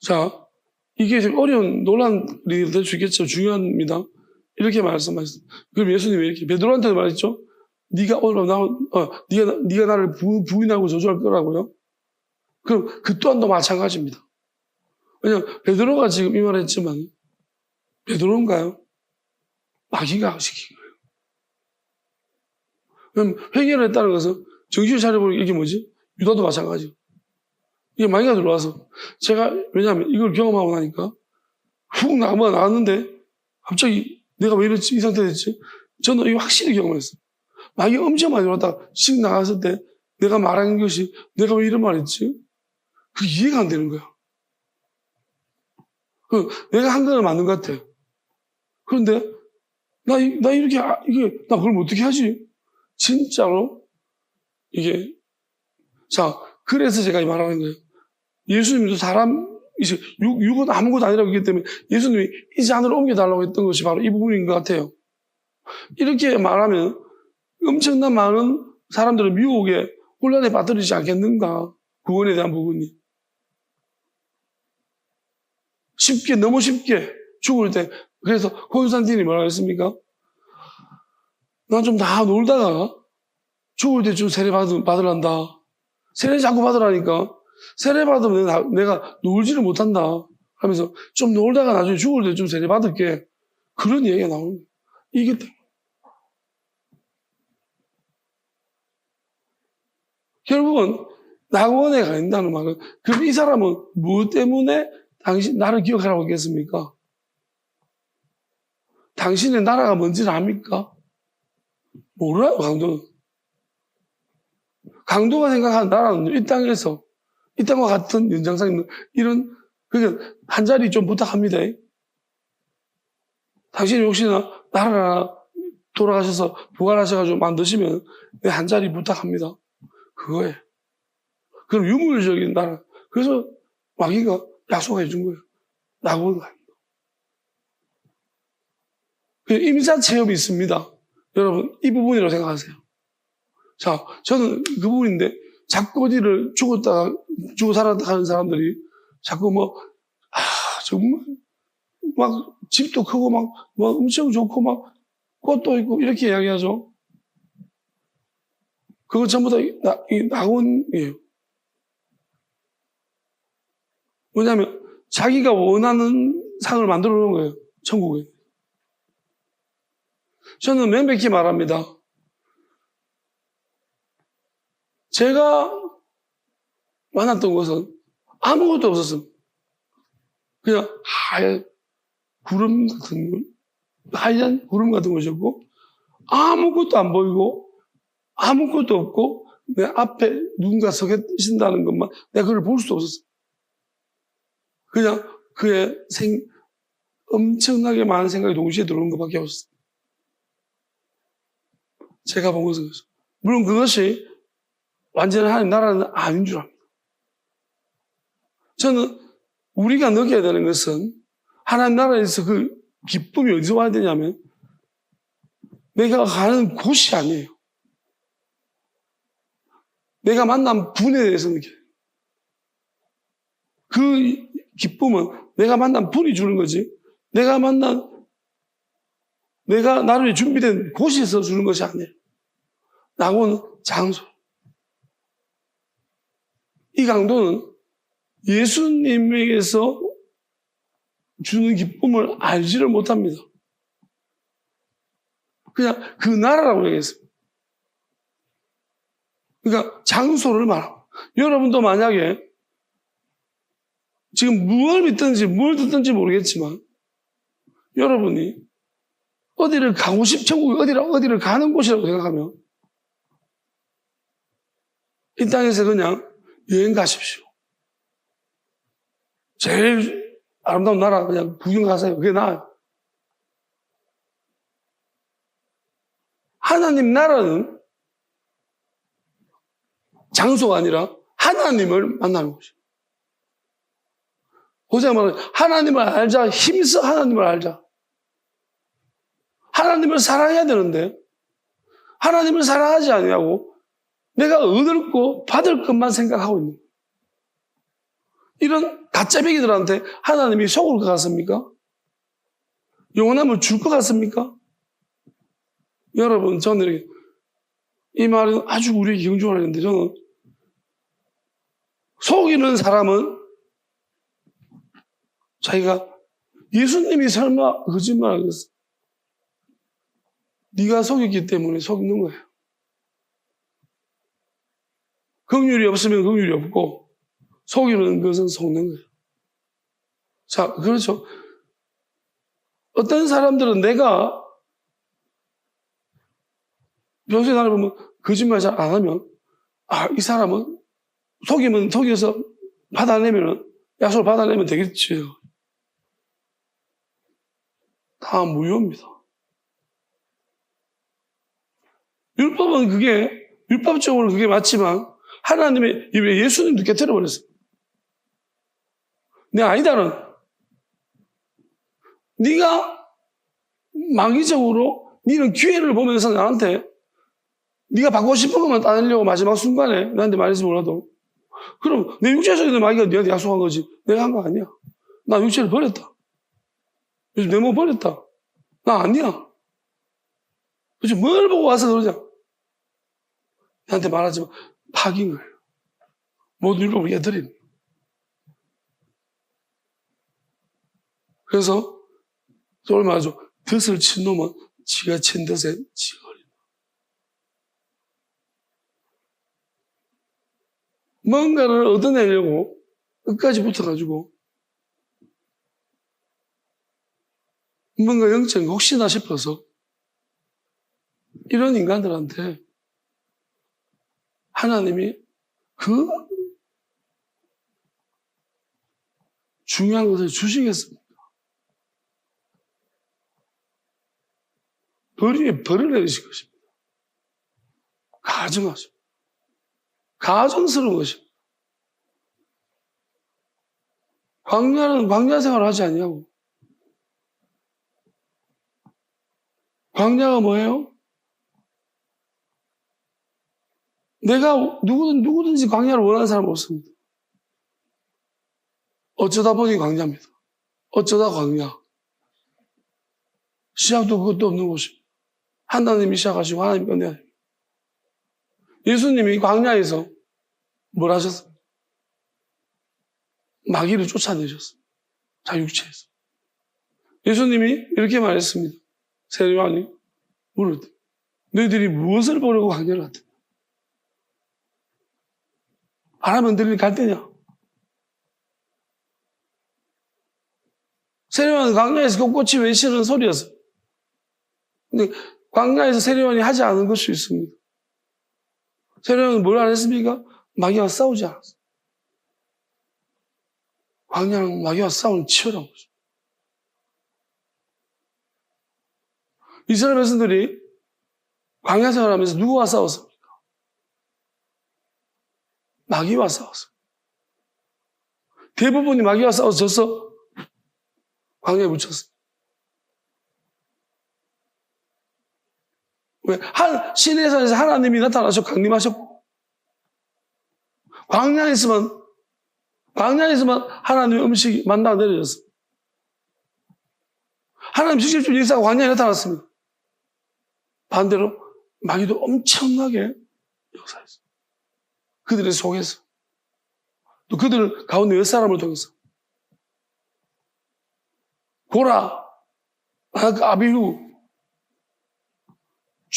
자 이게 지금 어려운 논란이 될 수 있겠죠. 중요합니다. 이렇게 말씀하셨어요. 그럼 예수님이 이렇게 베드로한테 말했죠. 네가 오늘 네가 나를 부인하고 저주할 거라고요. 그럼 그 또한도 마찬가지입니다. 왜냐하면 베드로가 지금 이 말을 했지만 베드로인가요? 마귀가 시킨 거예요. 그럼 회개를 했다는 것은 정신을 차려보니 이게 뭐지? 유다도 마찬가지고. 이게 마귀가 들어와서 제가 왜냐하면 이걸 경험하고 나니까 훅 나왔는데 갑자기 내가 왜 이렇지? 이 상태 됐지? 저는 이거 확실히 경험했어요. 마귀가 엄청 많이 들어왔다가 씩 나갔을 때 내가 말한 것이 내가 왜 이런 말 했지? 그게 이해가 안 되는 거야. 내가 한 거는 맞는 것 같아. 그런데 나 이렇게 나 그걸 어떻게 하지? 진짜로 이게 자 그래서 제가 말하는 거예요. 예수님도 육은 아무것도 아니라고 했기 때문에 예수님이 이 잔을 옮겨달라고 했던 것이 바로 이 부분인 것 같아요. 이렇게 말하면 엄청난 많은 사람들은 미혹에 혼란에 빠뜨리지 않겠는가? 구원에 대한 부분이. 너무 쉽게 죽을 때 그래서 콘스탄틴이 뭐라고 했습니까? 난 좀 다 놀다가 죽을 때 좀 세례 받으란다. 세례 자꾸 받으라니까 세례 받으면 내가 놀지를 못한다 하면서 좀 놀다가 나중에 죽을 때 좀 세례 받을게. 그런 얘기가 나오는 거예요. 이겼다. 결국은 낙원에 가 있다는 말은 그럼 이 사람은 무엇 때문에 당신 나를 기억하라고 했겠습니까? 당신의 나라가 뭔지를 압니까? 몰라요, 강도는. 강도가 생각하는 나라는 이 땅에서 이 땅과 같은 연장선에 있는 이런 그러니까 한 자리 좀 부탁합니다. 당신이 혹시나 나라 돌아가셔서 부활하셔가지고 만드시면 한 자리 부탁합니다. 그거예요. 그럼 유물적인 나라. 그래서 마귀가 약속해 준 거예요. 낙원 갑니다. 임사 체험이 있습니다. 여러분 이 부분이라고 생각하세요. 자, 저는 그 부분인데 자꾸 어디를 죽고 살았다 하는 사람들이 자꾸 정말 막 집도 크고 막 엄청 좋고 막 꽃도 있고 이렇게 이야기하죠. 그거 전부 다 낙원이에요. 왜냐하면 자기가 원하는 상을 만들어 놓은 거예요. 천국에. 저는 명백히 말합니다. 제가 만났던 것은 아무것도 없었습니다. 그냥 하얀 구름 같은 것이었고 아무것도 안 보이고 아무것도 없고 내 앞에 누군가 서 계신다는 것만 내가 그걸 볼 수도 없었어요. 그냥 그의 엄청나게 많은 생각이 동시에 들어오는 것밖에 없었어요. 제가 본 것은 그렇죠. 물론 그것이 완전한 하나님 나라는 아닌 줄 압니다. 저는 우리가 느껴야 되는 것은 하나님 나라에서 그 기쁨이 어디서 와야 되냐면 내가 가는 곳이 아니에요. 내가 만난 분에 대해서 느껴요. 그 기쁨은 내가 만난 분이 주는 거지 내가 나를 위해 준비된 곳에서 주는 것이 아니에요. 낙원은 장소. 이 강도는 예수님에게서 주는 기쁨을 알지를 못합니다. 그냥 그 나라라고 얘기했습니다. 그러니까 장소를 말합니다. 여러분도 만약에 지금 뭘 믿든지 뭘 듣든지 모르겠지만 여러분이 어디를 가고 천국이 어디를 가는 곳이라고 생각하면 이 땅에서 그냥 여행 가십시오. 제일 아름다운 나라 그냥 구경 가세요. 그게 나아요. 하나님 나라는 장소가 아니라 하나님을 만나는 곳이에요. 고생 말하면 하나님을 알자. 힘써 하나님을 알자. 하나님을 사랑해야 되는데 하나님을 사랑하지 아니하고 내가 얻을 거 받을 것만 생각하고 있는 거예요. 이런 가짜배기들한테 하나님이 속을 것 같습니까? 영원함을 줄 것 같습니까? 여러분 저는 이렇게 이 말은 아주 우리에게 경중을 하는데 저는 속이는 사람은 자기가 예수님이 설마 거짓말 하겠어? 네가 속였기 때문에 속는 거예요. 긍휼이 없으면 긍휼이 없고 속이는 것은 속는 거예요. 자, 그렇죠. 어떤 사람들은 내가 평소에 나를 보면 거짓말 잘 안 하면 이 사람은 속여서 약속을 받아내면 되겠지. 다 무효입니다. 율법적으로 그게 맞지만 하나님의 입에 예수님도 깨트려버렸어요. 내 아니다는 네가 망의적으로 네는 기회를 보면서 나한테 네가 받고 싶은 것만 따내려고 마지막 순간에 나한테 말했지 몰라도 그럼 내 육체에서 있는 마귀가 네한테 약속한 거지 내가 한 거 아니야. 나 육체를 버렸다. 요즘 내 몸 버렸다. 나 아니야. 도대체 뭘 보고 와서 그러냐. 나한테 말하지만 파긴 거예요. 모든 율법을 깨뜨린. 그래서 저를 말하죠. 덫을 친 놈은 지가 친 듯에 지가 걸린다. 뭔가를 얻어내려고 끝까지 붙어가지고 뭔가 영적인 혹시나 싶어서 이런 인간들한테 하나님이 그 중요한 것을 주시겠습니까? 벌을 내리실 것입니다. 가증하죠. 가증스러운 것입니다. 광야는 광야 생활을 하지 않냐고. 광야가 뭐예요? 내가 누구든지 광야를 원하는 사람은 없습니다. 어쩌다 보니 광야입니다. 어쩌다 광야. 시작도 그것도 없는 곳입니다. 하나님이 시작하시고 하나님이 끝내야 됩니다. 예수님이 광야에서 뭘 하셨습니까? 마귀를 쫓아내셨습니다. 자기 육체에서. 예수님이 이렇게 말했습니다. 세례요한이 물을 때 너희들이 무엇을 보려고 광야를 갔다? 바람 흔들릴 갈대냐? 세례요한은 광야에서 꽃이 외치는 소리였어요. 근데 광야에서 세례요한이 하지 않은 것이 있습니다. 세례요한은 뭘 안 했습니까? 마귀와 싸우지 않았어요. 광야는 마귀와 싸우는 치열한 것입니다. 이스라엘 백성들이 광야 생활하면서 누구와 싸웠습니까? 마귀와 싸웠어요. 대부분이 마귀와 싸워서 져서 광야에 묻혔어요. 왜? 시내산에서 하나님이 나타나셔 강림하셨고 광야에서만 하나님의 음식이 만나가 내려졌어요. 하나님 직접적인 역사가 광야에 나타났습니다. 반대로 마귀도 엄청나게 역사했어요. 그들의 속에서 또 그들 가운데 몇 사람을 통해서 고라, 아비후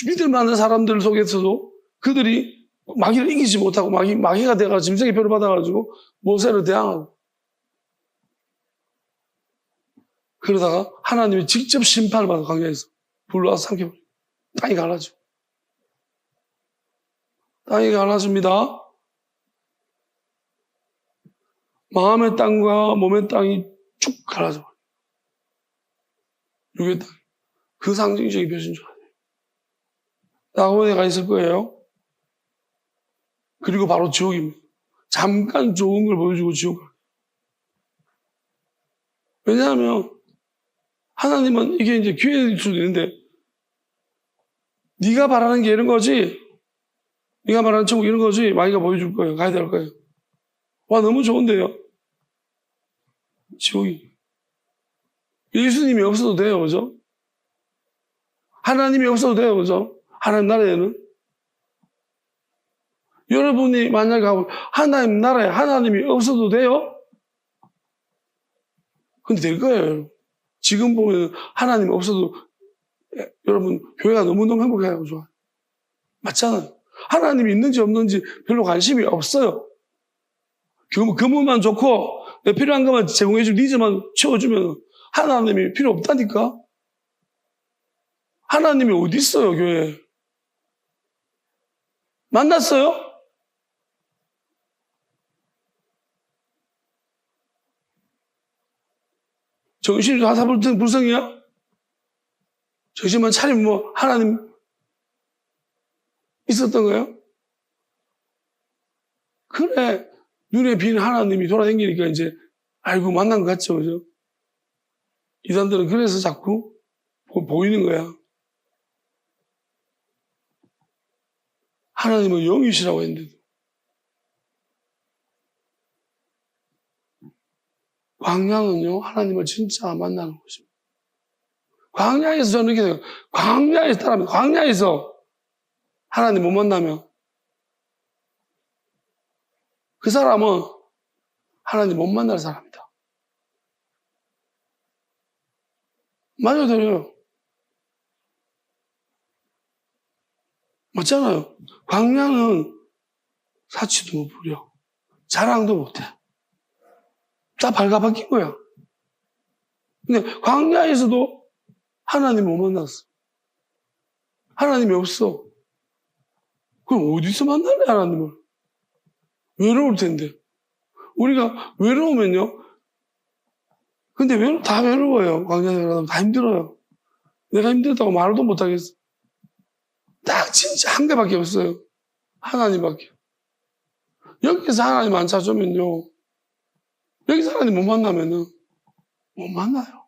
믿을 만한 사람들 속에서도 그들이 마귀를 이기지 못하고 마귀가 돼가지고 짐승의 표를 받아가지고 모세를 대항하고 그러다가 하나님이 직접 심판을 받아 광야에서 불러와서 삼켜버려. 땅이 갈라져. 땅이 갈라집니다. 마음의 땅과 몸의 땅이 쭉 갈라져. 육의 땅. 그 상징적인 표시인 줄 알아요. 낙원에 가 있을 거예요. 그리고 바로 지옥입니다. 잠깐 좋은 걸 보여주고 지옥 갈 거예요. 왜냐하면 하나님은 이게 이제 기회일 수도 있는데 네가 바라는 게 이런 거지 네가 말하는 천국 이런 거지 마귀가 보여줄 거예요. 가야 될 거예요. 와 너무 좋은데요. 지옥이. 예수님이 없어도 돼요. 그죠? 하나님이 없어도 돼요. 그죠? 하나님 나라에는. 여러분이 만약에 하나님 나라에 하나님이 없어도 돼요? 근데 될 거예요. 지금 보면 하나님 없어도 여러분 교회가 너무너무 행복해요. 좋아. 맞잖아요. 하나님이 있는지 없는지 별로 관심이 없어요. 그물만 좋고 필요한 것만 제공해주고 니즈만 채워주면 하나님이 필요 없다니까. 하나님이 어디 있어요, 교회에? 만났어요? 정신이 하사불성이야? 정신만 차리면 뭐 하나님 있었던 거예요? 그래. 눈에 비는 하나님이 돌아다니니까 이제 알고 만난 것 같죠, 그죠? 이단들은 그래서 자꾸 보이는 거야. 하나님은 영이시라고 했는데도. 광야는요, 하나님을 진짜 만나는 곳입니다. 광야에서 저는 이렇게 돼요. 광야에서 하나님 못 만나면 그 사람은 하나님 못 만날 사람이다. 맞아요, 들어요. 맞잖아요. 광야는 사치도 못 부려. 자랑도 못해. 다 발가벗긴 거야. 근데 광야에서도 하나님 못 만났어. 하나님이 없어. 그럼 어디서 만날래, 하나님을? 외로울 텐데. 우리가 외로우면요. 근데 다 외로워요. 광야 생활하면 다 힘들어요. 내가 힘들다고 말도 못하겠어. 딱 진짜 한 개밖에 없어요. 하나님밖에. 여기서 하나님 안 찾으면요. 여기서 하나님 못 만나면은 못 만나요.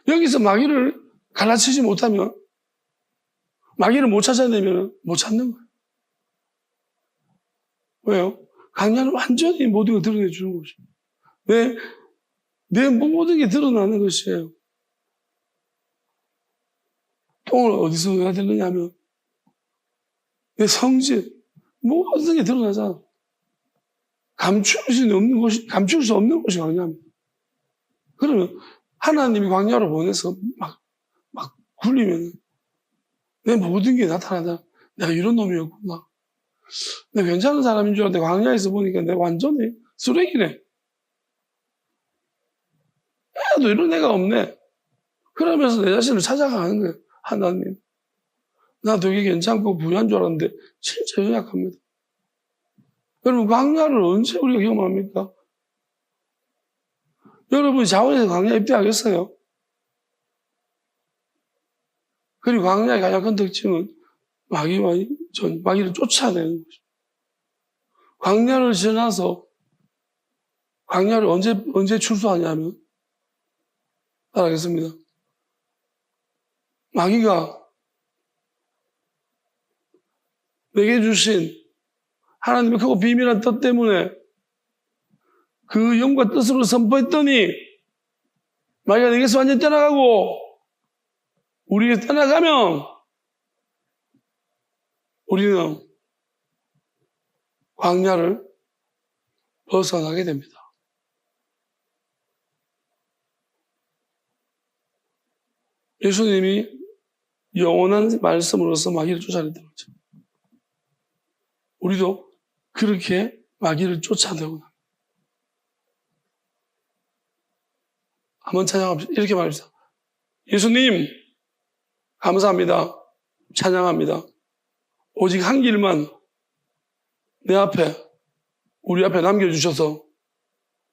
여기서 마귀를 갈라치지 못하면, 마귀를 못 찾아내면 못 찾는 거예요. 왜요? 강야는 완전히 모든 걸 드러내 주는 것이에요. 내 모든 게 드러나는 것이에요. 똥을 어디서 내가 들느냐 하면 내 성질, 모든 게 드러나잖아. 감출 수 없는 것이 광야입니다. 그러면 하나님이 광야로 보내서 막 굴리면 내 모든 게 나타나잖아. 내가 이런 놈이었구나. 내가 괜찮은 사람인 줄 알았는데 광야에서 보니까 내가 완전히 쓰레기네. 애도 이런 애가 없네. 그러면서 내 자신을 찾아가는 거예요. 하나님. 나 되게 괜찮고 부유한 줄 알았는데 진짜 연약합니다. 여러분, 광야를 언제 우리가 경험합니까? 여러분이 자원에서 광야 입대하겠어요? 그리고 광야의 가장 큰 특징은 마귀를 쫓아내는 거죠. 광야를 지나서 광야를 언제 출소하냐면, 따라하겠습니다. 마귀가 내게 주신 하나님의 크고 비밀한 뜻 때문에 그 영과 뜻으로 선포했더니 마귀가 내게서 완전히 떠나가고 우리에게 떠나가면 우리는 광야를 벗어나게 됩니다. 예수님이 영원한 말씀으로서 마귀를 쫓아냈던 거죠. 우리도 그렇게 마귀를 쫓아내고 한번 찬양합시다. 이렇게 말합시다. 예수님 감사합니다. 찬양합니다. 오직 한 길만 우리 앞에 남겨주셔서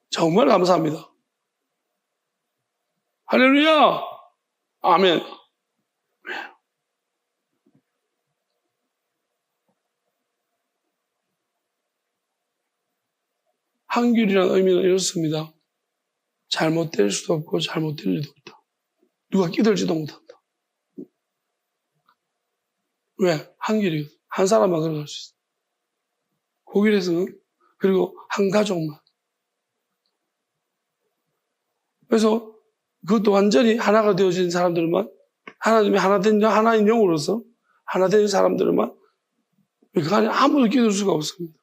정말 감사합니다. 할렐루야! 아멘. 한 길이라는 의미는 이렇습니다. 잘못될 수도 없고 잘못될 일도 없다. 누가 끼들지도 못한다. 왜? 한 길이거든. 한 사람만 걸어갈 수 있어. 그 길에서는 그리고 한 가족만. 그래서 그것도 완전히 하나가 되어진 사람들만, 하나님이 하나인 영으로서 하나 된 사람들만 그 안에 아무도 끼들 수가 없습니다.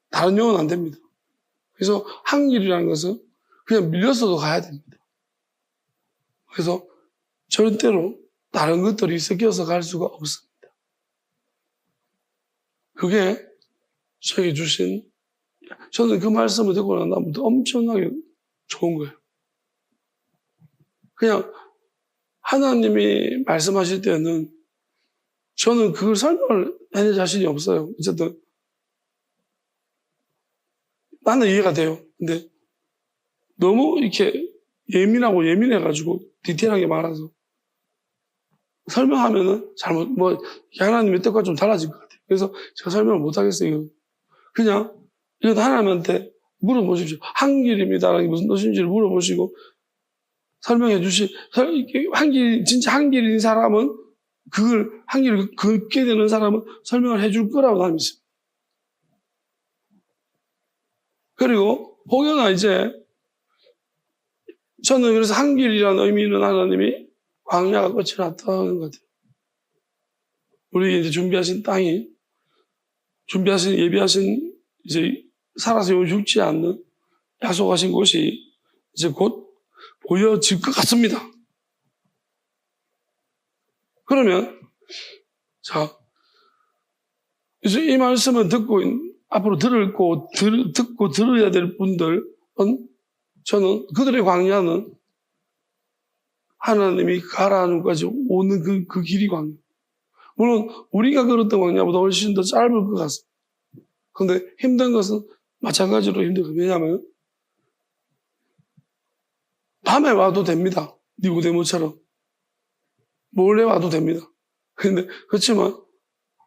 다른 영은 안 됩니다. 그래서 한 길이라는 것은 그냥 밀려서도 가야 됩니다. 그래서 절대로 다른 것들이 섞여서 갈 수가 없습니다. 그게 저에게 주신, 저는 그 말씀을 듣고 난 다음부터 엄청나게 좋은 거예요. 그냥 하나님이 말씀하실 때는 저는 그걸 설명을 해낼 자신이 없어요. 어쨌든 나는 이해가 돼요. 근데 너무 이렇게 예민해가지고 디테일하게 말해서 설명하면은 하나님의 뜻과 좀 달라질 것 같아요. 그래서 제가 설명을 못 하겠어요. 그냥 이건 하나님한테 물어보십시오. 한 길입니다라는 게 무슨 뜻인지를 물어보시고 설명해 진짜 한 길인 사람은 그걸 한 길을 걷게 되는 사람은 설명을 해줄 거라고 나는 믿습니다. 그리고 혹여나 이제 저는 그래서 한 길이라는 의미는 하나님이 광야가 끝이 났다는 것 같아요. 우리 이제 예비하신 이제 살아서 죽지 않는 약속하신 곳이 이제 곧 보여질 것 같습니다. 그러면, 자, 그래서 이 말씀을 듣고 앞으로 듣고 들어야 될 분들은 저는 그들의 광야는 하나님이 가라는 것까지 오는 그 길이 광야. 물론 우리가 걸었던 광야보다 훨씬 더 짧을 것 같습니다. 그런데 힘든 것은 마찬가지로 힘들어요. 왜냐하면 밤에 와도 됩니다. 니고데모처럼. 몰래 와도 됩니다. 그런데 그렇지만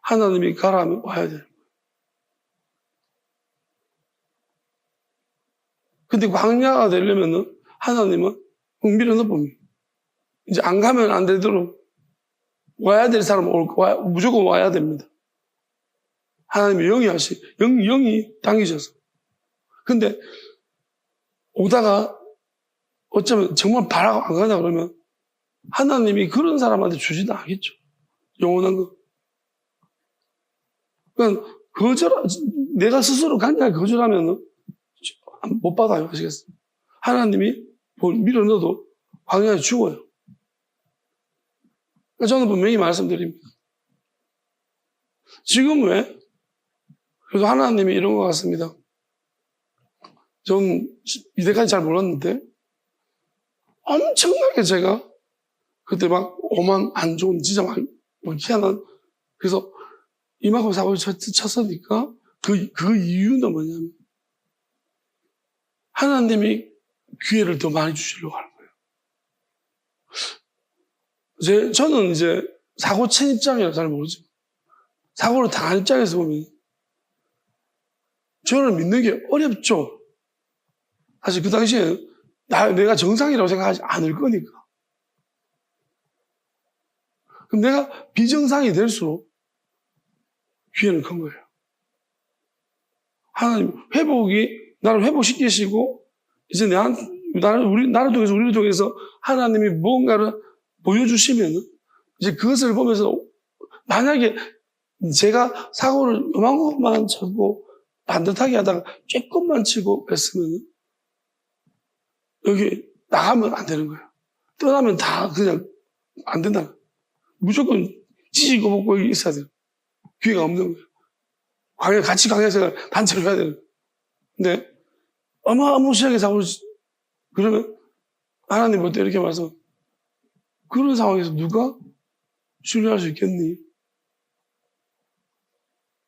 하나님이 가라 하면 와야 돼요. 근데 광야가 되려면은 하나님은 흥미를 봅니다. 이제 안 가면 안 되도록 와야 될 사람은 무조건 와야 됩니다. 하나님이 영이 당기셔서. 근데 오다가 어쩌면 정말 바라고 안 가냐 그러면 하나님이 그런 사람한테 주지도 않겠죠. 영원한 거. 그러니까 내가 스스로 간절히 거절하면 못 받아요. 아시겠어요? 하나님이 밀어 넣어도 광야에 죽어요. 그러니까 저는 분명히 말씀드립니다. 지금 왜? 그래도 하나님이 이런 것 같습니다. 전 이때까지 잘 몰랐는데 엄청나게 제가 그때 막 오만 안 좋은 진짜 막 희한한 그래서 이만큼 사고를 쳤으니까 그 이유는 뭐냐면 하나님이 기회를 더 많이 주시려고 하는 거예요. 저는 이제 사고 친 입장이라 잘 모르죠. 사고를 당한 입장에서 보면 저를 믿는 게 어렵죠. 사실 그 당시에 내가 정상이라고 생각하지 않을 거니까. 그럼 내가 비정상이 될수록 기회는 큰 거예요. 하나님 나를 회복시키시고 이제 나를 통해서 우리를 통해서 하나님이 무언가를 보여주시면 이제 그것을 보면서 만약에 제가 사고를 요만큼만 쳐고 반듯하게 하다가 조금만 치고 했으면 여기 나가면 안 되는 거예요. 떠나면 다 그냥 안 된다. 무조건 찢고 먹고 있어야 돼요. 기회가 없는 거예요. 같이 강야생활 단체로 해야 되는 거예요. 근데 어마무시하게 사고를 그러면 하나님 볼 때 이렇게 말해서 그런 상황에서 누가 신뢰할 수 있겠니?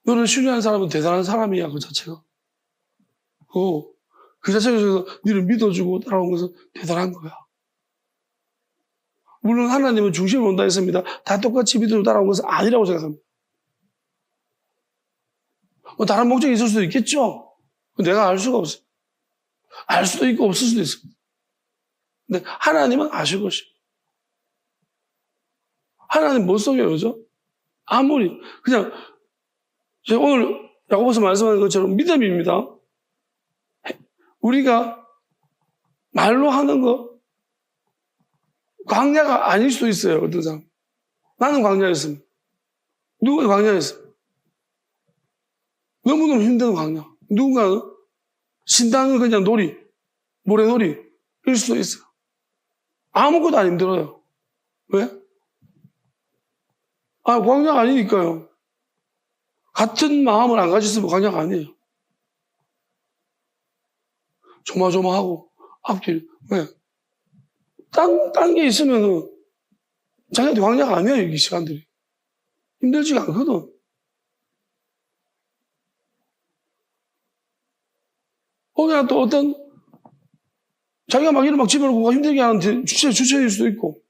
너를 신뢰하는 사람은 대단한 사람이야, 그 자체가. 그 자체에서 너를 믿어주고 따라온 것은 대단한 거야. 물론 하나님은 중심을 온다 했습니다. 다 똑같이 믿어주고 따라온 것은 아니라고 생각합니다. 다른 목적이 있을 수도 있겠죠. 내가 알 수가 없어요. 알 수도 있고 없을 수도 있습니다. 근데 하나님은 아실 것이에요. 하나님 못 속여요, 그죠? 아무리 그냥 제가 오늘 야고보서 말씀하는 것처럼 믿음입니다. 우리가 말로 하는 거 광야가 아닐 수도 있어요. 어떤 사람. 나는 광야였습니다. 누가 광야였어요? 너무너무 힘든 광야. 누군가는 신당은 그냥 모래놀이일 수도 있어요. 아무것도 안 힘들어요. 왜? 광야가 아니니까요. 같은 마음을 안 가졌으면 광야가 아니에요. 조마조마하고 앞길. 왜? 딴 게 있으면은 자기한테 광야가 아니에요. 이 시간들이. 힘들지가 않거든. 거기가 또 어떤 자기가 막 이런 집어넣고 힘들게 하는 주체일 수도 있고.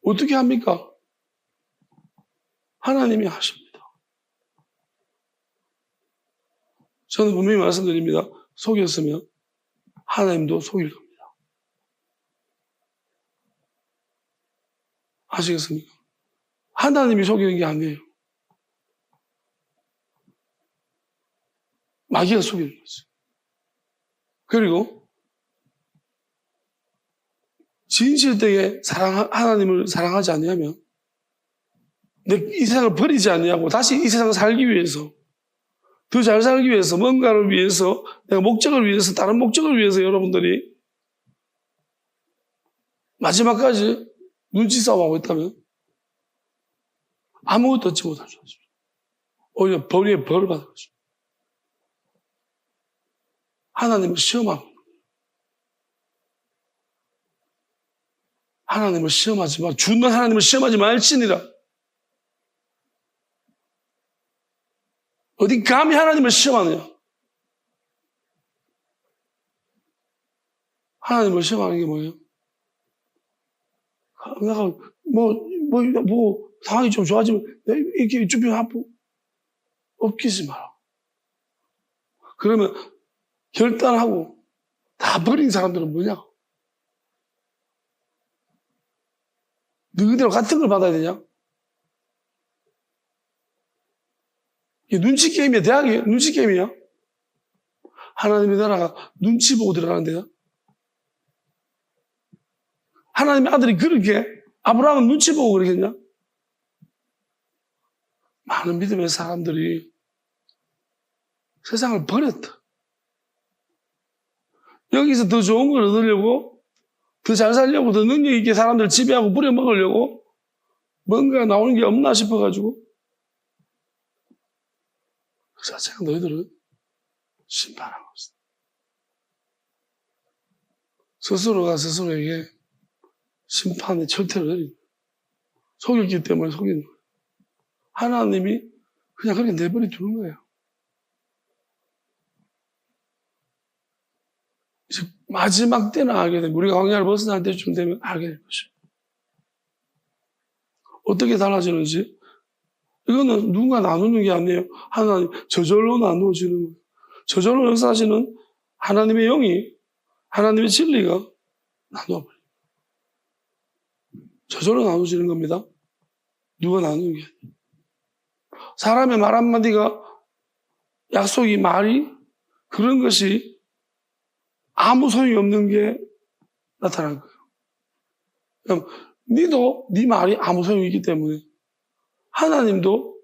어떻게 합니까? 하나님이 하십니다. 저는 분명히 말씀드립니다. 속였으면 하나님도 속일 겁니다. 아시겠습니까? 하나님이 속이는 게 아니에요. 마귀가 속이는 거죠. 그리고 진실되게 하나님을 사랑하지 않으면 이 세상을 버리지 않냐고 다시 이 세상을 살기 위해서 더 잘 살기 위해서 뭔가를 위해서 내가 목적을 위해서 다른 목적을 위해서 여러분들이 마지막까지 눈치 싸움하고 있다면 아무것도 얻지 못할 줄 아십시오. 오히려 벌 위에 벌을 받을 것입니다. 하나님을 시험하고 하나님을 시험하지 마. 주는 하나님을 시험하지 말지니라. 어디 감히 하나님을 시험하느냐? 하나님을 시험하는 게 뭐예요? 내가 상황이 좀 좋아지면 이렇게 주변 하고 없기지 마라. 그러면 결단하고 다 버린 사람들은 뭐냐? 너희들 같은 걸 받아야 되냐? 이게 눈치 게임이야, 대학이야? 눈치 게임이야? 하나님의 나라가 눈치 보고 들어가는 데야? 하나님의 아들이 그렇게 아브라함은 눈치 보고 그러겠냐? 많은 믿음의 사람들이 세상을 버렸다. 여기서 더 좋은 걸 얻으려고, 더 잘 살려고, 더 능력 있게 사람들 지배하고 부려먹으려고 뭔가 나오는 게 없나 싶어가지고 그 자체가 너희들은 심판하고 있어. 스스로가 스스로에게 심판의 철퇴를 내리는 거예요. 속였기 때문에 속이는 거예요. 하나님이 그냥 그렇게 내버려 두는 거예요. 이제 마지막 때는 알게 됩니다. 우리가 광야를 벗어날 때쯤 되면 알게 될 것이에요. 어떻게 달라지는지. 이거는 누군가 나누는 게 아니에요. 하나님, 저절로 나누어지는 거예요. 저절로 역사하시는 하나님의 영이, 하나님의 진리가 나누어버려요. 저절로 나누어지는 겁니다. 누가 나누는 게 아니에요. 사람의 말 한마디가, 약속이, 말이, 그런 것이 아무 소용이 없는 게 나타날 거예요. 그럼 니도 네 말이 아무 소용이 있기 때문에 하나님도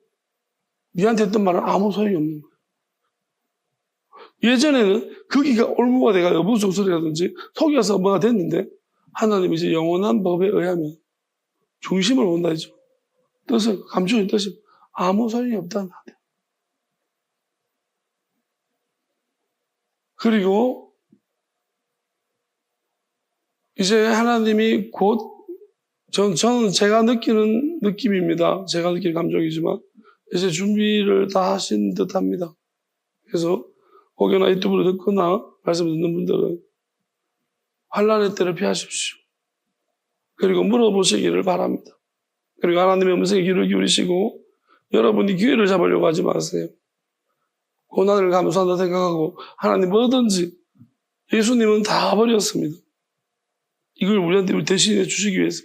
니한테 했던 말은 아무 소용이 없는 거예요. 예전에는 거기가 올무가 돼가 여부족설이라든지 속여서 뭐가 됐는데 하나님이 이제 영원한 법에 의하면 중심을 본다 했죠. 뜻을, 감추는 뜻이 아무 소용이 없다는 말이에요. 그리고 이제 하나님이 곧 저는 제가 느끼는 느낌입니다. 제가 느끼는 감정이지만 이제 준비를 다 하신 듯합니다. 그래서 혹여나 유튜브를 듣거나 말씀을 듣는 분들은 환난의 때를 피하십시오. 그리고 물어보시기를 바랍니다. 그리고 하나님의 음성에 귀를 기울이시고 여러분이 기회를 잡으려고 하지 마세요. 고난을 감수한다 생각하고 하나님 뭐든지 예수님은 다 버렸습니다. 이걸 우리한테 대신해 주시기 위해서.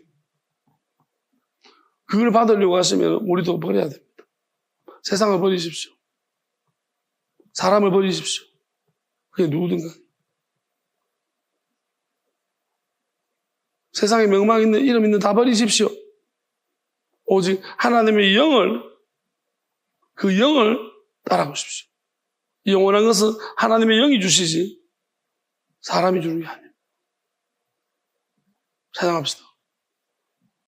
그걸 받으려고 하시면 우리도 버려야 됩니다. 세상을 버리십시오. 사람을 버리십시오. 그게 누구든가. 세상에 명망 있는, 이름 있는 다 버리십시오. 오직 하나님의 영을, 그 영을 따라보십시오. 이 영원한 것은 하나님의 영이 주시지 사람이 주는 게 아니에요. 찬양합시다.